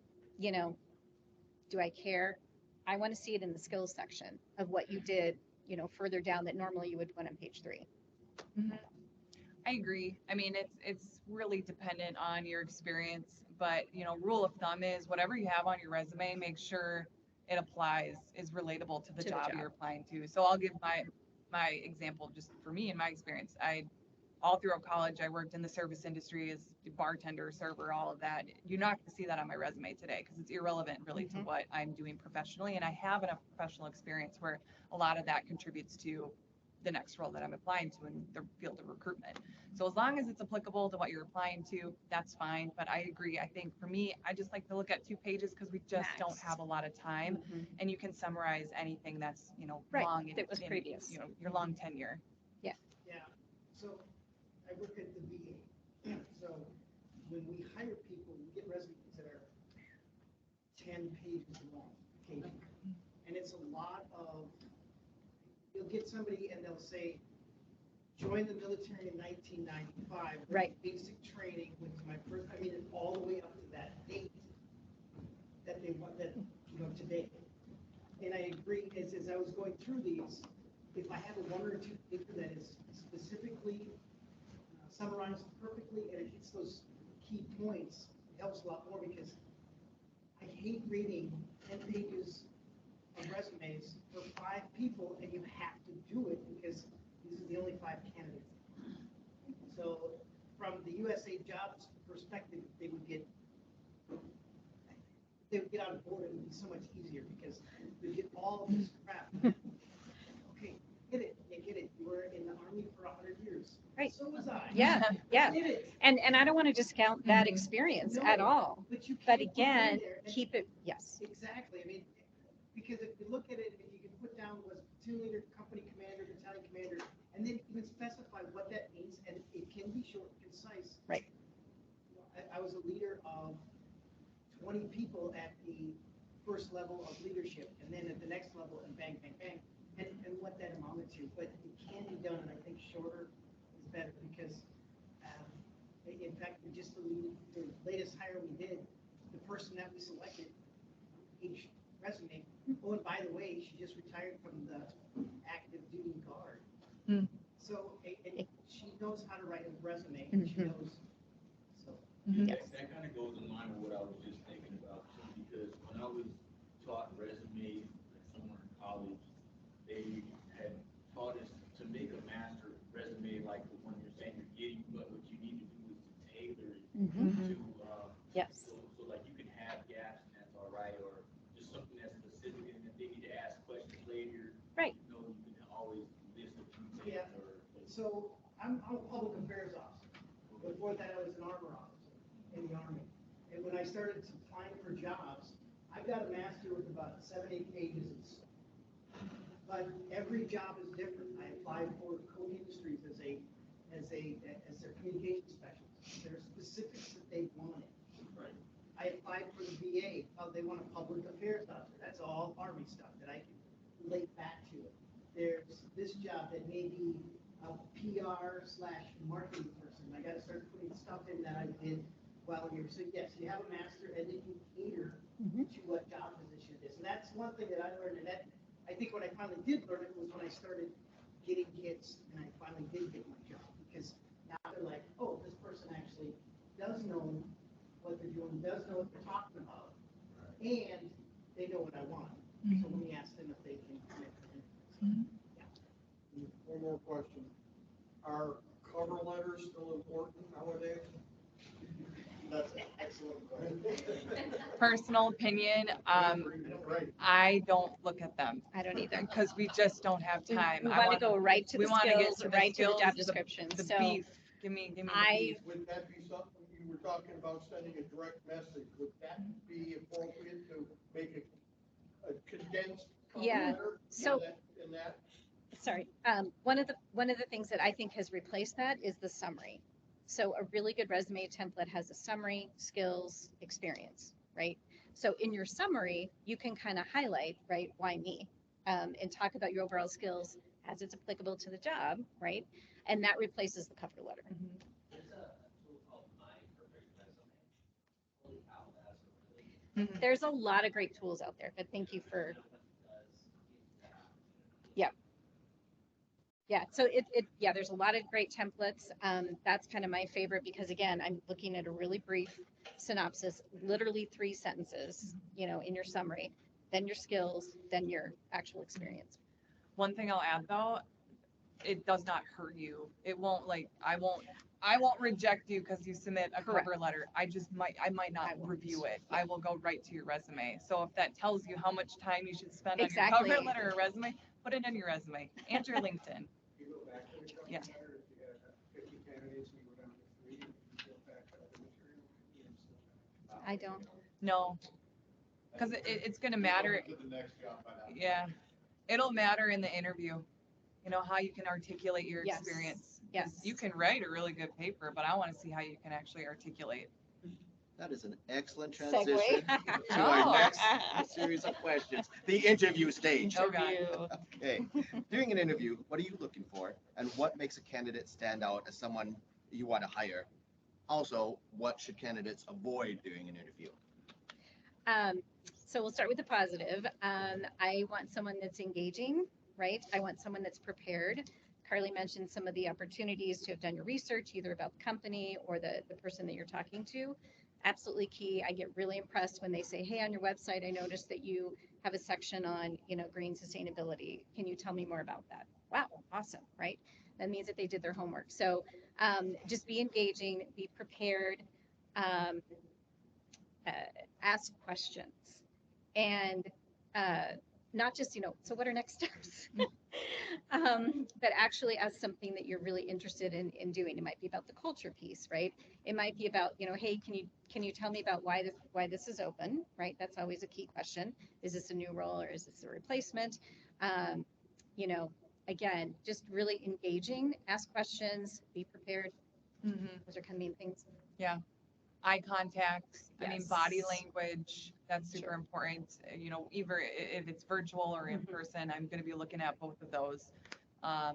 do I care? I want to see it in the skills section of what you did, further down that normally you would put on page 3. Mhm. I agree. I mean, it's really dependent on your experience, but rule of thumb is whatever you have on your resume, make sure it applies, is relatable to the To the job job. you're applying to. So I'll give my example just for me and my experience. I all throughout college, I worked in the service industry as a bartender, server, all of that. You're not going to see that on my resume today because it's irrelevant really to what I'm doing professionally. And I have enough professional experience where a lot of that contributes to the next role that I'm applying to in the field of recruitment. So as long as it's applicable to what you're applying to, that's fine. But I agree. I think for me, I just like to look at 2 pages because we just don't Max. have a lot of time. Mhm. And you can summarize anything that's, Right, long that was previous. your long tenure. Yeah, so I work at the VA. So when we hire people, we get resumes that are 10 pages long occasionally. And it's a lot of, you'll get somebody and they'll say, joined the military in 1995. with Right. Basic training with my first, all the way up to that date that they want, today. And I agree, as I was going through these, if I have a 1 or 2 paper that is specifically summarized perfectly and it hits those key points, it helps a lot more because I hate reading 10 pages of resumes for 5 people and you have to do it because these are the only 5 candidates. So from the USA Jobs perspective, they would get on board and it would be so much easier because they get all of this crap. Okay, get it, you get it. You were in the Army for 100 years. Right. So was I. Yeah, yeah. Did it. And I don't want to discount that Mhm. experience No, at all. But you But can't put it in again, there and- keep it, yes. Exactly, because if you look at it, and you can put down was platoon leader, company commander, battalion commander, and then even specify what that means, and it can be short and concise. Right. I was a leader of 20 people at the first level of leadership, and then at the next level, and bang, bang, bang, and what that amounted to, but it can be done, and I think shorter is better, because, in fact, just the latest hire we did, the person that we selected, each resume. Oh, and by the way, she just retired from the active duty guard. Hmm. So, and she knows how to write a resume, and she Mhm. knows, so. Mhm. Yes. That kind of goes in line with what I was just thinking about too, because when I was taught resumes, like somewhere in college, they had taught us to make a master resume like the one you're saying you're getting, but what you need to do is to tailor it Mhm. to, Yes. so like you can have gaps and that's all right, or just something that's specific, and if they need to ask questions later, Right. you can always list a few things Yeah. So I'm a public affairs officer. Before that, I was an armor officer in the Army. And when I started applying for jobs, I got a master with about 7, 8 pages. But every job is different. I applied for Code Industries as their communication specialist. There are specifics that they wanted. Right. I applied for the VA. They want a public affairs officer. That's all Army stuff that I can relate back to it. There's this job that may be a PR/marketing person. I got to start putting stuff in that I did while you're. So yes, you have a master, and then you cater Mhm. to what job position it is. And that's one thing that I learned, and that I think when I finally did learn it was when I started getting kids and I finally did get my job, because now they're like, oh, this person actually does know what they're doing, does know what they're talking about, and they know what I want. So let me ask them if they can commit to it. One more question. Are cover letters still important nowadays? That's an excellent question. Personal opinion, Right. I don't look at them I don't either. because we just don't have time. We I want to go right to we the wanna get skills, to the right to the job skills, description. the So beef. Give me the I- beef. Would that be something, you were talking about sending a direct message, would that be appropriate to make a condensed cover Yeah, letter? so- In that, sorry, one of the things that I think has replaced that is the summary. So a really good resume template has a summary, skills, experience, right? So in your summary, you can kind of highlight, right, why me, and talk about your overall skills as it's applicable to the job, right? And that replaces the cover letter. There's a lot of great tools out there, but thank you for. Yeah, so yeah, there's a lot of great templates. That's kind of my favorite because again, I'm looking at a really brief synopsis, literally 3 sentences, in your summary, then your skills, then your actual experience. One thing I'll add though, it does not hurt you. It won't I won't reject you because you submit a cover Correct. letter. I might not I won't. review it. Yeah. I will go right to your resume. So if that tells you how much time you should spend Exactly. on your cover letter or resume, put it in your resume and your LinkedIn. you go back to the cover Yeah. letter, if you had 50 candidates, and you go down to 3, and you go back to the material, you still I don't. No, because it's going to matter. To the next job by that. Yeah, it'll matter in the interview. How you can articulate your Yes. experience. 'Cause Yes. You can write a really good paper, but I want to see how you can actually articulate. That is an excellent Segue. transition to our next series of questions, the interview stage. Oh, God. Interview. Okay, during an interview, what are you looking for, and what makes a candidate stand out as someone you want to hire? Also, what should candidates avoid during an interview? So we'll start with the positive. I want someone that's engaging, right? I want someone that's prepared. Carly mentioned some of the opportunities to have done your research, either about the company or the person that you're talking to. Absolutely key. I get really impressed when they say, hey, on your website, I noticed that you have a section on, green sustainability. Can you tell me more about that? Wow, awesome, right? That means that they did their homework. So just be engaging, be prepared, ask questions, and not just, so what are next steps? But actually ask something that you're really interested in doing. It might be about the culture piece, right? It might be about, hey, can you tell me about why this is open, right? That's always a key question. Is this a new role or is this a replacement? Again, just really engaging, ask questions, be prepared. Mm-hmm. Those are kind of main things. Eye contact, Yes. body language, that's super Sure. important. Either if it's virtual or in Mhm. person, I'm going to be looking at both of those. I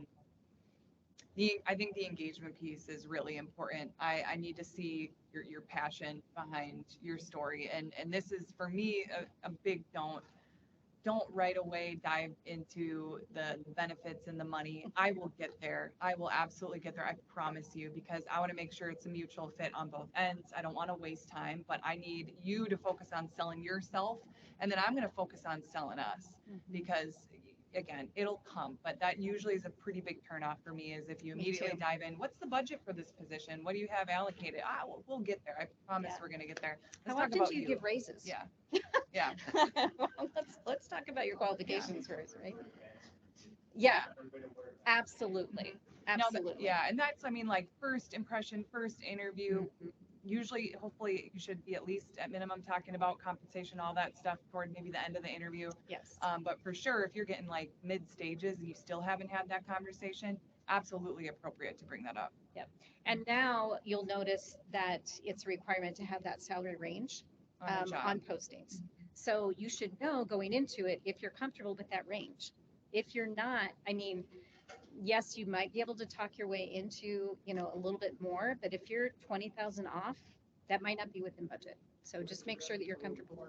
think the engagement piece is really important. I need to see your passion behind your story. And this is, for me, a big don't right away dive into the benefits and the money. I will get there. I will absolutely get there. I promise you, because I want to make sure it's a mutual fit on both ends. I don't want to waste time, but I need you to focus on selling yourself. And then I'm going to focus on selling us because again, it'll come, but that usually is a pretty big turnoff for me is if you Me immediately too. dive in, what's the budget for this position? What do you have allocated? We'll get there. I promise Yeah. we're going to get there. How Let's talk often about do you give raises? Yeah. Yeah. Let's talk about your qualifications first, right? Yeah, absolutely, No, absolutely. yeah, and that's, like first impression, first interview. Mhm. Usually, hopefully, you should be at least at minimum talking about compensation, all that stuff toward maybe the end of the interview. Yes. But for sure, if you're getting like mid stages and you still haven't had that conversation, absolutely appropriate to bring that up. And now you'll notice that it's a requirement to have that salary range On a job. on postings. So you should know going into it if you're comfortable with that range. If you're not, yes, you might be able to talk your way into, a little bit more, but if you're 20,000 off, That might not be within budget. So just make sure that you're comfortable.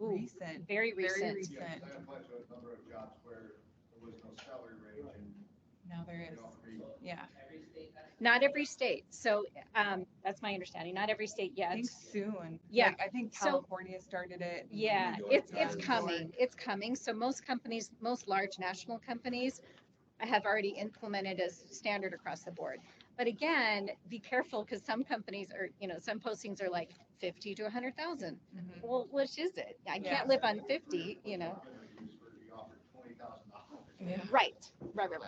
Ooh, Recent, very very recent. recent. I applied to a number of jobs where there was no salary range and, Now there you is, know, yeah. Not every state. So that's my understanding. Not every state I yet. think soon. Yeah. Like, I think So- California started it. Yeah, New York, it's yeah. coming. It's coming. So most companies, most large national companies have already implemented as standard across the board. But again, be careful because some companies are, some postings are like 50 to 100,000. Mhm. Well, which is it? I Yeah. can't live on 50, I'm gonna use for the offer $20,000. Yeah. Right.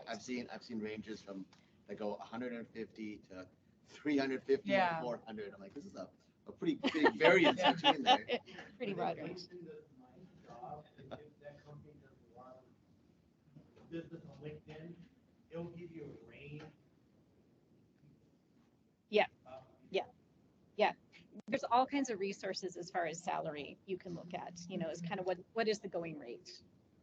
I've seen ranges from, that go 150 to 350 to Yeah. 400. I'm like, this is a pretty big variance Yeah. between there. Pretty broad range. In my job, if that company does a lot of business on LinkedIn, it'll give you a range. Yeah. There's all kinds of resources as far as salary you can look at, is kind of what is the going rate?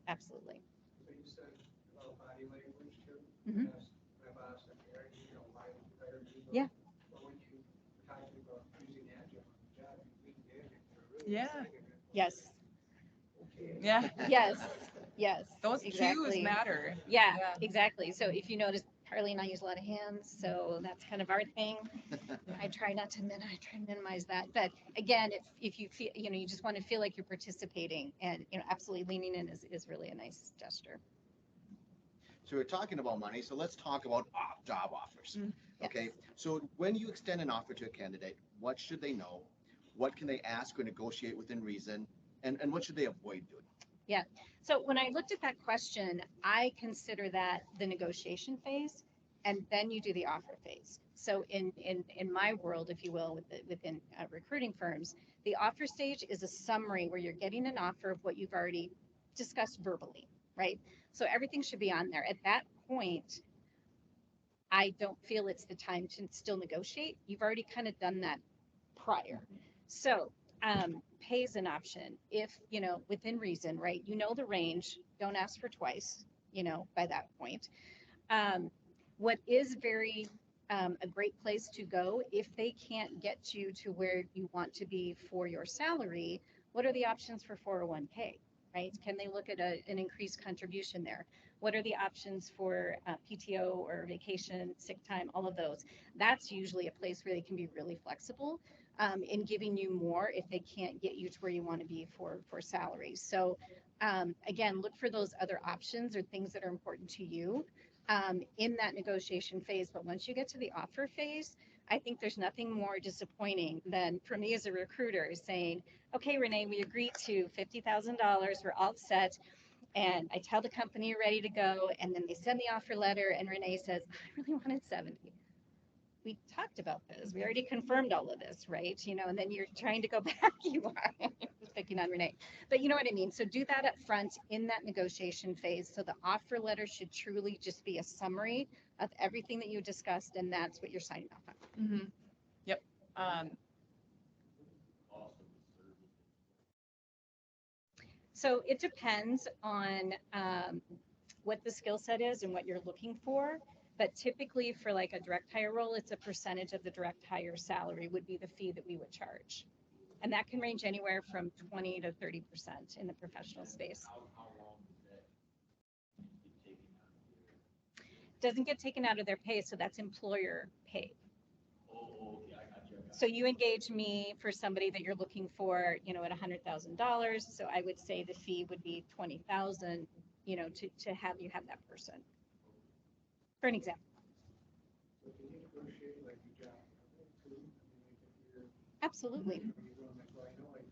Absolutely. So you said about body language too? Mhm. Yes, my boss, and Eric, why better do those? Yeah. But when you talk about using agile on the job, you lean in and you're really Yeah. excited. Yes. Okay. Yeah. Yes. Those exactly. cues matter. Yeah, Yeah. exactly. So if you notice, Carly and I use a lot of hands, so that's kind of our thing. I try to minimize that. But again, if you feel, you just want to feel like you're participating and, absolutely leaning in is really a nice gesture. So we're talking about money, so let's talk about job offers. Mm. Okay, so when you extend an offer to a candidate, what should they know? What can they ask or negotiate within reason? And what should they avoid doing? So when I looked at that question, I consider that the negotiation phase, and then you do the offer phase. So in my world, if you will, within recruiting firms, the offer stage is a summary where you're getting an offer of what you've already discussed verbally, right? So everything should be on there. At that point, I don't feel it's the time to still negotiate. You've already kind of done that prior. So pay is an option if, within reason, right? The range, don't ask for twice, by that point. What is very a great place to go if they can't get you to where you want to be for your salary, what are the options for 401k, right? Can they look at an increased contribution there? What are the options for PTO or vacation, sick time, all of those? That's usually a place where they can be really flexible in giving you more if they can't get you to where you want to be for salaries. So again, look for those other options or things that are important to you in that negotiation phase. But once you get to the offer phase, I think there's nothing more disappointing than for me as a recruiter saying, okay, Renee, we agreed to $50,000, we're all set. And I tell the company you're ready to go, and then they send the offer letter, and Renee says, I really wanted 70. We talked about this. We already confirmed all of this, right? And then you're trying to go back. You are just picking on Renee, but you know what I mean? So do that up front in that negotiation phase. So the offer letter should truly just be a summary of everything that you discussed, and that's what you're signing off on. Mm-hmm. Yep. So it depends on what the skill set is and what you're looking for. But typically for like a direct hire role, it's a percentage of the direct hire salary would be the fee that we would charge. And that can range anywhere from 20 to 30% in the professional space. How long does that get taken out of there? Doesn't get taken out of their pay, so that's employer paid. Oh, okay, I got you. So you engage me for somebody that you're looking for, at $100,000. So I would say the fee would be $20,000, to have you have that person. For an example. So can you negotiate like you got, too? I mean, like if you're, Absolutely. you're going like, well, I know I'm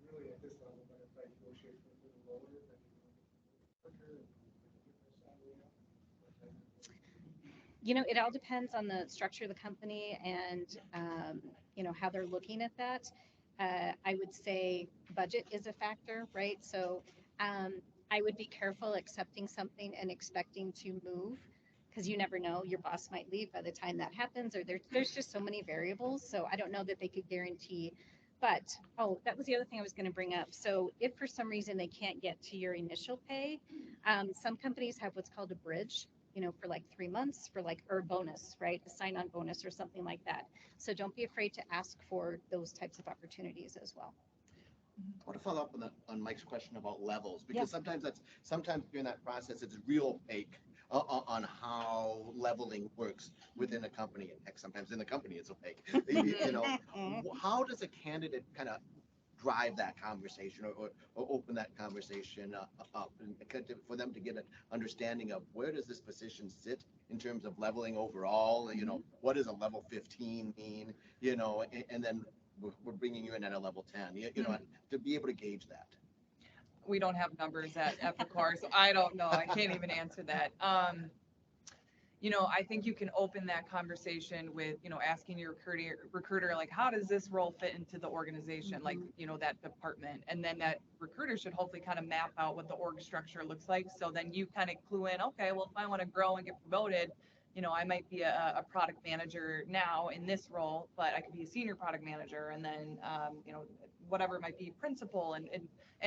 really at this level, but if I negotiate for a little lower, then quicker and get my salary up. It all depends on the structure of the company and, how they're looking at that. I would say budget is a factor, right? So I would be careful accepting something and expecting to move because you never know, your boss might leave by the time that happens, or there's just so many variables. So I don't know that they could guarantee. But, that was the other thing I was going to bring up. So if for some reason they can't get to your initial pay, some companies have what's called a bridge. for like 3 months for like, or bonus, right? A sign-on bonus or something like that. So don't be afraid to ask for those types of opportunities as well. I want to follow up on Mike's question about levels, Yeah. because sometimes during that process, it's real opaque on how leveling works within a company. And heck, sometimes in the company, it's opaque. How does a candidate kind of drive that conversation or open that conversation up and for them to get an understanding of where does this position sit in terms of leveling overall? What does a level 15 mean? And then we're bringing you in at a level 10, to be able to gauge that. We don't have numbers at Epicor, so I don't know. I can't even answer that. I think you can open that conversation with, asking your recruiter, like, how does this role fit into the organization, like, that department? And then that recruiter should hopefully kind of map out what the org structure looks like. So then you kind of clue in, okay, well, if I want to grow and get promoted, I might be a product manager now in this role, but I could be a senior product manager, and then, whatever it might be, principal, and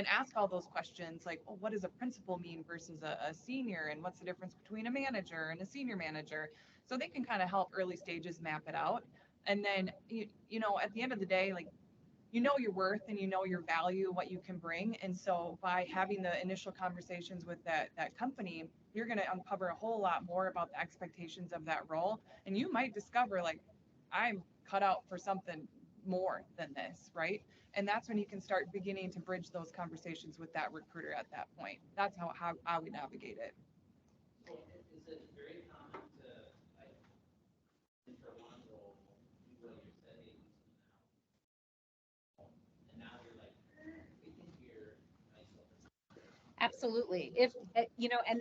ask all those questions like, oh, what does a principal mean versus a senior, and what's the difference between a manager and a senior manager? So they can kind of help early stages map it out. And then, at the end of the day, like, your worth and your value, what you can bring. And so by having the initial conversations with that company, you're going to uncover a whole lot more about the expectations of that role. And you might discover, like, I'm cut out for something more than this, right? And that's when you can start beginning to bridge those conversations with that recruiter at that point. That's how I would navigate it. Well, is it very common to, like, for one role, do what you're saying now, and now you're like, we think you're nice. Absolutely. If, and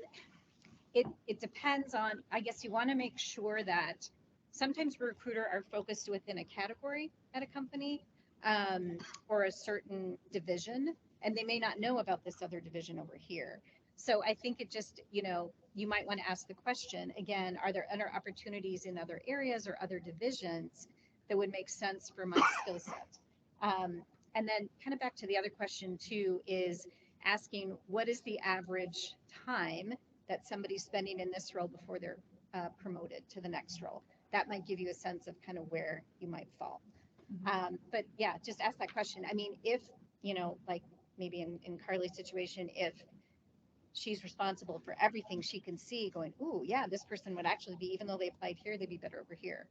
it depends on, I guess you want to make sure that sometimes recruiter are focused within a category at a company, or a certain division, and they may not know about this other division over here. So I think it just, you might want to ask the question again, are there other opportunities in other areas or other divisions that would make sense for my skill set? And then kind of back to the other question too, is asking what is the average time that somebody's spending in this role before they're promoted to the next role. That might give you a sense of kind of where you might fall. But yeah, just ask that question. I mean, if, like maybe in Carly's situation, if she's responsible for everything, she can see going, ooh, yeah, this person would actually be, even though they applied here, they'd be better over here.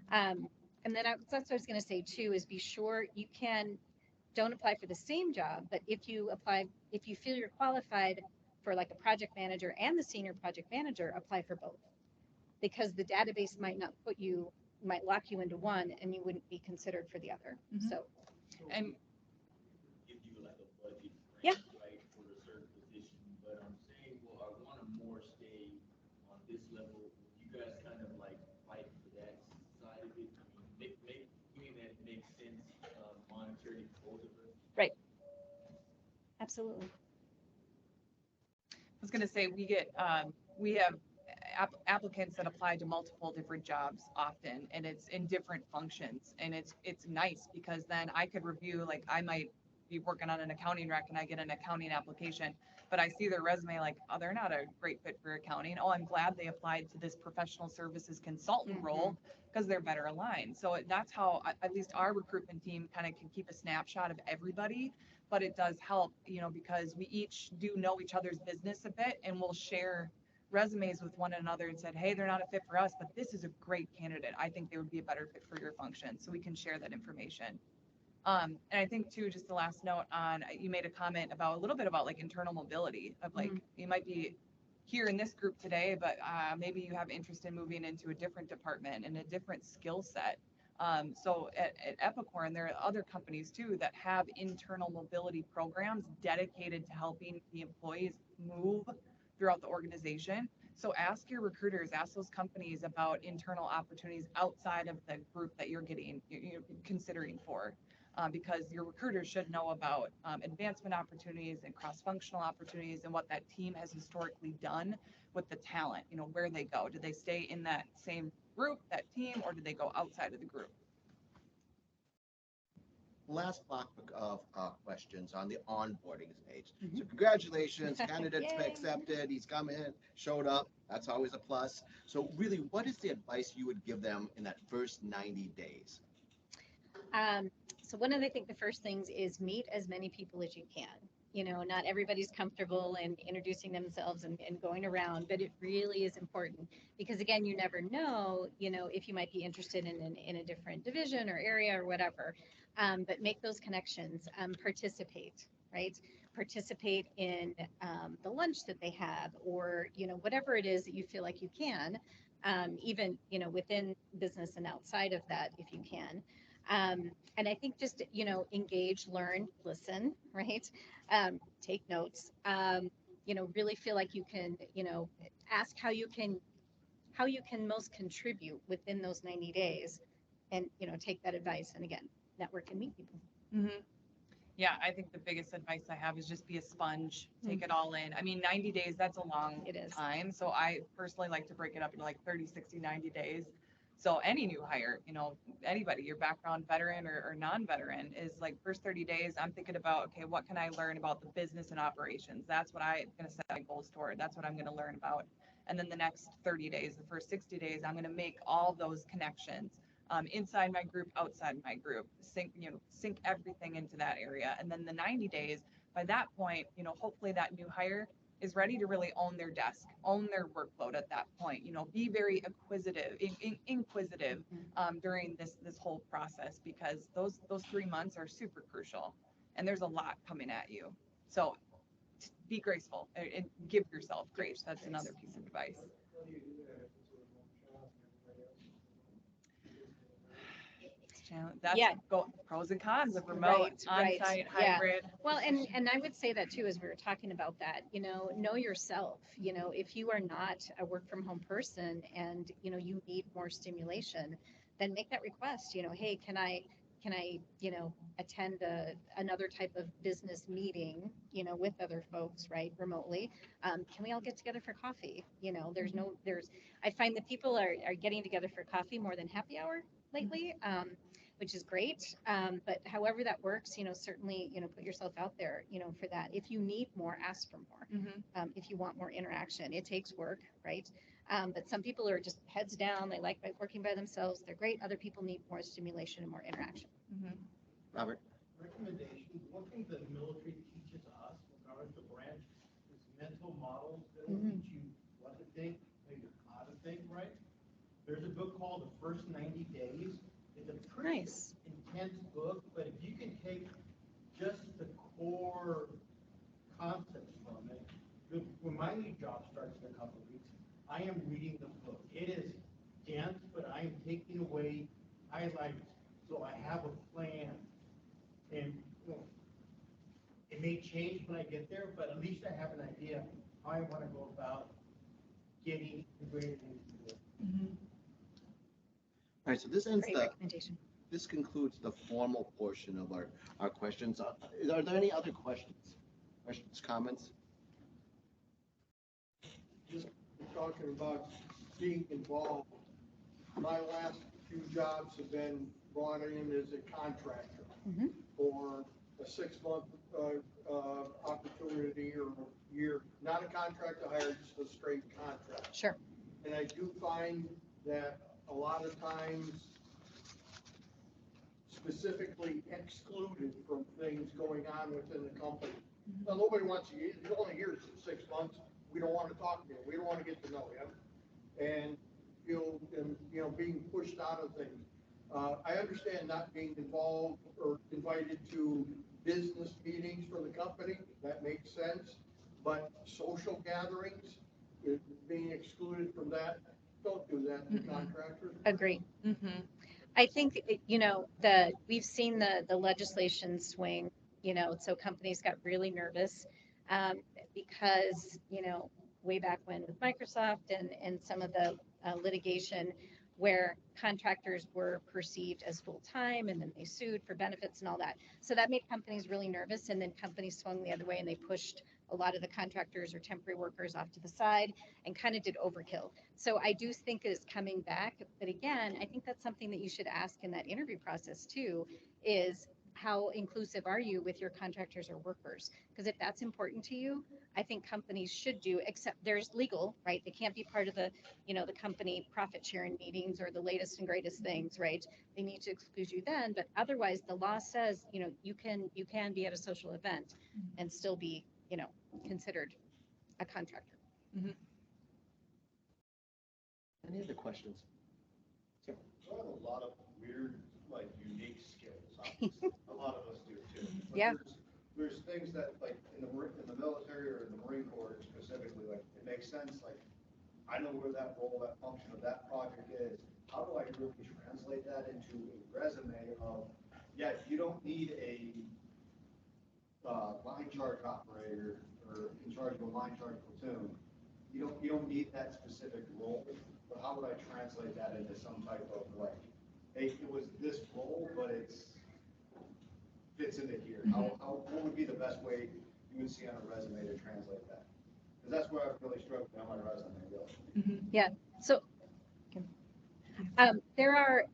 And then that's what I was going to say too, is be sure don't apply for the same job, but if you feel you're qualified for like a project manager and the senior project manager, apply for both. Because the database might lock you into one and you wouldn't be considered for the other. So, and give you like a budget Yeah. range, right, for a certain position, but I'm saying, well, I want to more stay on this level. You guys kind of like fight for that side of it. I mean, making that make sense monetarily for both of us. right. Absolutely. I was going to say we have applicants that apply to multiple different jobs often, and it's in different functions, and it's nice because then I could review, like, I might be working on an accounting rec and I get an accounting application, but I see their resume like, oh, they're not a great fit for accounting. Oh, I'm glad they applied to this professional services consultant role because they're better aligned. So that's how at least our recruitment team kind of can keep a snapshot of everybody. But it does help, because we each do know each other's business a bit, and we'll share resumes with one another and said, hey, they're not a fit for us, but this is a great candidate. I think they would be a better fit for your function. So we can share that information. And I think too, just the last note on, you made a comment about a little bit about like internal mobility of like, you might be here in this group today, but maybe you have interest in moving into a different department and a different skill set. So at Epicor, and there are other companies too that have internal mobility programs dedicated to helping the employees move throughout the organization. So ask your recruiters, ask those companies about internal opportunities outside of the group that you're considering for, because your recruiters should know about advancement opportunities and cross-functional opportunities and what that team has historically done with the talent, where they go. Do they stay in that same group, that team, or do they go outside of the group? last block of questions on the onboarding stage. Mhm. So congratulations, candidate's been Yay. accepted, he's come in, showed up, that's always a plus. So really, what is the advice you would give them in that first 90 days? So one of the, I think the first things is meet as many people as you can. You know, not everybody's comfortable in introducing themselves and going around, but it really is important because again, you never know, you know, if you might be interested in a different division or area or whatever. But make those connections, participate, right? Participate in the lunch that they have, or you know, whatever it is that you feel like you can, even you know, within business and outside of that, if you can. And I think just, you know, engage, learn, listen, right? Take notes, you know, really feel like you can, you know, ask how you can most contribute within those 90 days and, you know, take that advice and again, network and meet people. Mhm. Yeah, I think the biggest advice I have is just be a sponge, take it all in. I mean, 90 days, that's a long It is. time. So I personally like to break it up into like 30, 60, 90 days. So any new hire, you know, anybody, your background veteran or non-veteran is like first 30 days, I'm thinking about, okay, what can I learn about the business and operations? That's what I'm going to set my goals toward. That's what I'm going to learn about. And then the next 30 days, the first 60 days, I'm going to make all those connections inside my group, outside my group, sync everything into that area. And then the 90 days, by that point, you know, hopefully that new hire is ready to really own their desk, own their workload at that point. You know, be very inquisitive during this whole process because those 3 months are super crucial, and there's a lot coming at you. So be graceful and give yourself grace. That's another piece of advice. That's Yeah. Pros and cons of remote, Right, right. on-site, Yeah. hybrid. Well, and I would say that too, as we were talking about that, you know yourself, you know, if you are not a work from home person and, you know, you need more stimulation, then make that request, you know, hey, can I, you know, attend another type of business meeting, you know, with other folks, right, remotely? Can we all get together for coffee? You know, I find that people are getting together for coffee more than happy hour lately. Which is great. But however that works, you know, certainly, you know, put yourself out there, you know, for that. If you need more, ask for more. If you want more interaction, it takes work, right? But some people are just heads down. They like working by themselves. They're great. Other people need more stimulation and more interaction. Robert? Recommendations, one thing the military teaches us, regardless of branch, is mental models. They don't teach you what to think, maybe how to think, right? There's a book called The First 90 Days. It's a pretty intense book, but if you can take just the core concepts from it, when my new job starts in a couple of weeks, I am reading the book. It is dense, but I am taking away highlights, so I have a plan. And it may change when I get there, but at least I have an idea how I want to go about getting integrated into it. All right, so this ends Great recommendation. this concludes the formal portion of our questions. Are there any other questions? Questions, comments? Just talking about being involved. My last few jobs have been brought in as a contractor for a 6-month opportunity or year, not a contract to hire, just a straight contract. Sure. And I do find that a lot of times specifically excluded from things going on within the company. Now, nobody wants you, you're only here 6 months, we don't want to talk to you, we don't want to get to know you. And being pushed out of things. I understand not being involved or invited to business meetings for the company, that makes sense. But social gatherings, being excluded from that, don't do that to contractors. Agree. I think, you know, we've seen the legislation swing, you know, so companies got really nervous because, you know, way back when with Microsoft and some of the litigation where contractors were perceived as full-time and then they sued for benefits and all that. So that made companies really nervous, and then companies swung the other way and they pushed a lot of the contractors or temporary workers off to the side and kind of did overkill. So I do think it's coming back, but again, I think that's something that you should ask in that interview process too, is how inclusive are you with your contractors or workers? Because if that's important to you, I think companies should do, except there's legal, right? They can't be part of the, the company profit sharing meetings or the latest and greatest things, right? They need to exclude you then, but otherwise the law says, you can be at a social event and still be, considered a contractor. Any other questions? Sir? I have a lot of weird, like, unique skills. Obviously. A lot of us do too. But Yeah. There's things that, like, in the military or in the Marine Corps specifically, like, it makes sense, like, I know where that role, that function of that project is. How do I really translate that into a resume of, yeah, you don't need a line charge operator or in charge of a line charge platoon. You don't need that specific role, but how would I translate that into some type of, like, hey, it was this role, but fits into here. What would be the best way you would see on a resume to translate that? Because that's where I've really struggled on my resume, really. Yeah. So there are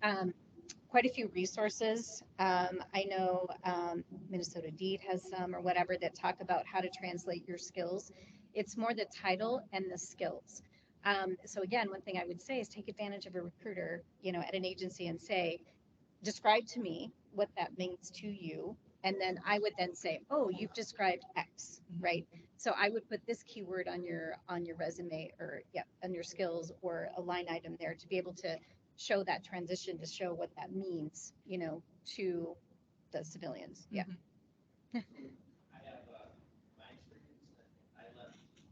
quite a few resources. I know Minnesota Deed has some or whatever that talk about how to translate your skills. It's more the title and the skills. So again, one thing I would say is take advantage of a recruiter, at an agency and say, describe to me what that means to you. And then I would then say, oh, you've described X, right? So I would put this keyword on your resume or on your skills or a line item there to be able to show that transition, to show what that means, to the civilians. Yeah. I have my experience. I left the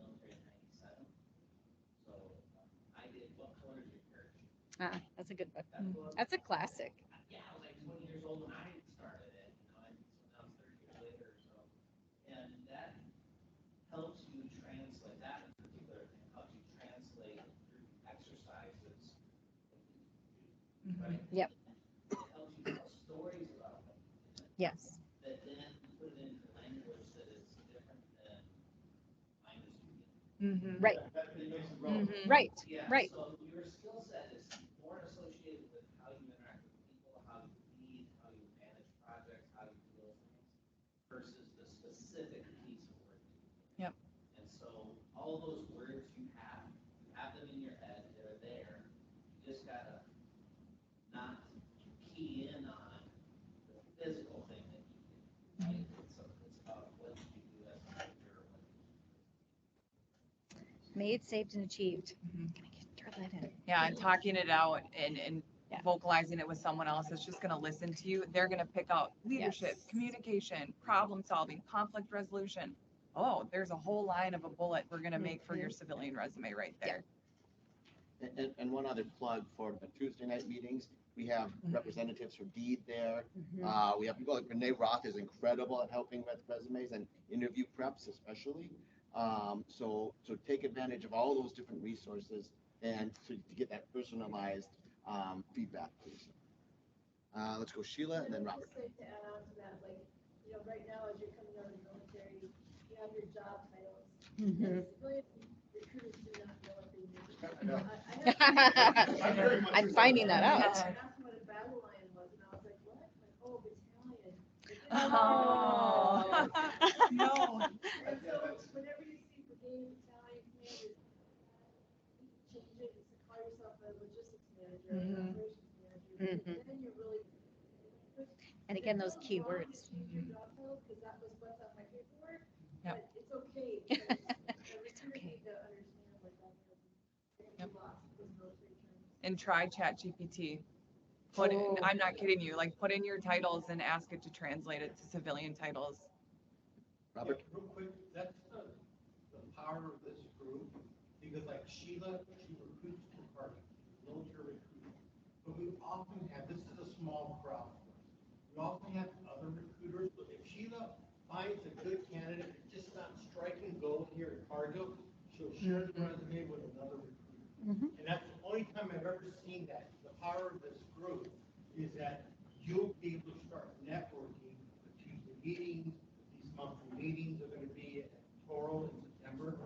military in '97, so I did What Color Is Your Parachute? That's a good book. That's a classic. Yeah, I was like 20 years old when I started it, and so now it's 30 years later or so, and that helps you translate that in particular. Helps you translate through exercises, right? Yep. It helps you tell stories about them. Yes. That then put it into language that is different than mine is speaking. Right. That makes it relevant. Right. Yeah, Right. so your skill set is more associated with how you interact with people, how you lead, how you manage projects, how you do those things, versus the specific piece of work. Yep. And so all those words you have them in your head, they're there. You just gotta not key in on the physical thing that you do, right? So it's about what you do as a manager. Made, saved, and achieved. Throw that in. Yeah, and talking it out and Yeah. vocalizing it with someone else that's just gonna listen to you. They're gonna pick out leadership, Yes. communication, problem solving, conflict resolution. Oh, there's a whole line of a bullet we're gonna make for your civilian resume right there. And one other plug for the Tuesday night meetings, we have representatives from Deed there. We have people like Renee Roth is incredible at helping with resumes and interview preps especially. So take advantage of all those different resources and to get that personalized feedback, please. Let's go Sheila and then Robert. Just like to add on to that, like, right now as you're coming out of the military, you have your job titles. And civilian recruiters do not know what they mean. I know. I'm very much I'm finding that out. I asked them what a battle line was, and I was like, what? Like, oh, battalion. Oh. No. And so whenever you see brigade, battalion, commander, change it and call yourself a logistics manager, an operations manager, because then you're really. And again, those keywords. Your job title, because that was what's on my paperwork, Yep. but it's okay. Because the recruiter okay. need to understand what that is. Yep. Lots of those military terms. And try ChatGPT. Put in, I'm not kidding you, like put in your titles and ask it to translate it to civilian titles. Robert? Real quick, that's the power of this group, because like Sheila, she recruits for party, military recruiting. But we often have, this is a small crowd. We often have other recruiters, but if Sheila finds a good candidate, it's just not striking gold here in Cargill, she'll share the resume with another recruiter. And that's the only time I've ever seen that. The power of this group is that you'll be able to start networking with Tuesday meetings. These monthly meetings are going to be at Toro in September.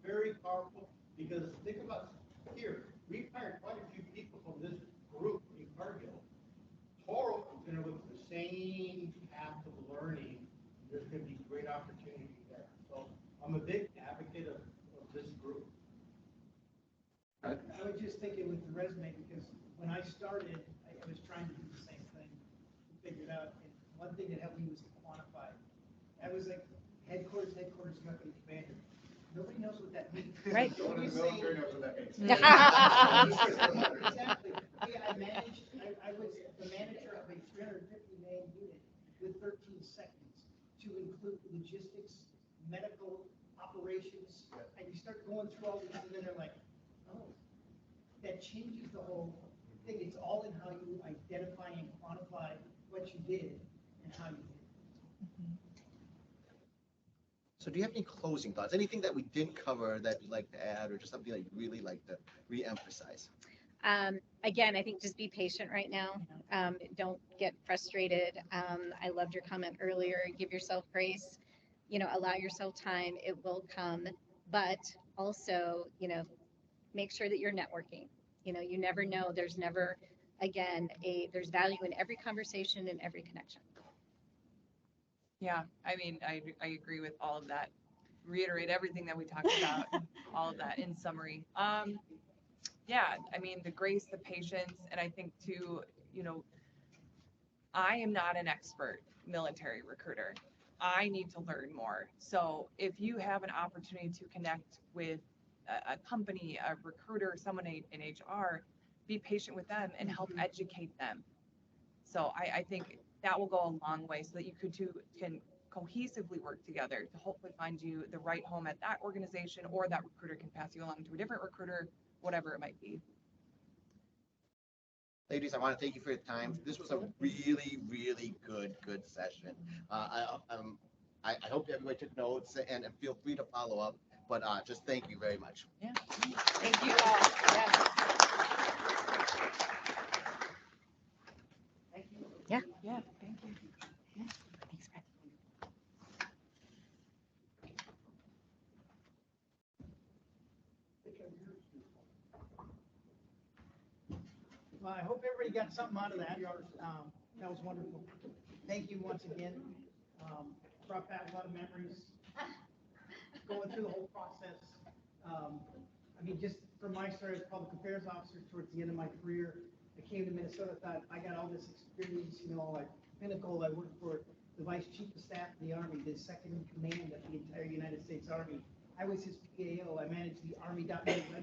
Very powerful, because think about here, we've hired quite a few people from this group in Cargill. Toro is going to look at the same I'm a big advocate of this group. I was just thinking with the resume, because when I started, I was trying to do the same thing, to figure it out, and one thing that helped me was to quantify. I was like, headquarters, company commander. Nobody knows what that means. Right. Someone in the military knows what that means. Exactly. Yeah, I was the manager of a 350-man unit with 13 seconds to include logistics, medical operations, and you start going through all these, and then they're like, oh, that changes the whole thing. It's all in how you identify and quantify what you did and how you did it. So do you have any closing thoughts? Anything that we didn't cover that you'd like to add, or just something that you'd really like to re-emphasize? Again, I think just be patient right now. Don't get frustrated. I loved your comment earlier. Give yourself grace. Allow yourself time. It will come. But also, make sure that you're networking. You never know. There's never, again, there's value in every conversation and every connection. Yeah, I mean, I agree with all of that. Reiterate everything that we talked about, all of that in summary. Yeah, I mean, the grace, the patience, and I think too, I am not an expert military recruiter. I need to learn more. So if you have an opportunity to connect with a company, a recruiter, someone in HR, be patient with them and help educate them. So I think that will go a long way so that you can cohesively work together to hopefully find you the right home at that organization, or that recruiter can pass you along to a different recruiter, whatever it might be. Ladies, I want to thank you for your time. This was a really, really good session. I hope everybody took notes, and feel free to follow up, but just thank you very much. Yeah. Thank you all. Yes. Yeah. Yeah, thank you. Thanks, Brett. Well, I hope everybody got something out of that. That was wonderful. Thank you once again. Brought back a lot of memories, going through the whole process. I mean, just from my story as public affairs officer towards the end of my career, I came to Minnesota, thought I got all this experience, like Pinnacle. I worked for the Vice Chief of Staff of the Army, the second in command of the entire United States Army. I was his PAO. I managed the Army.net website.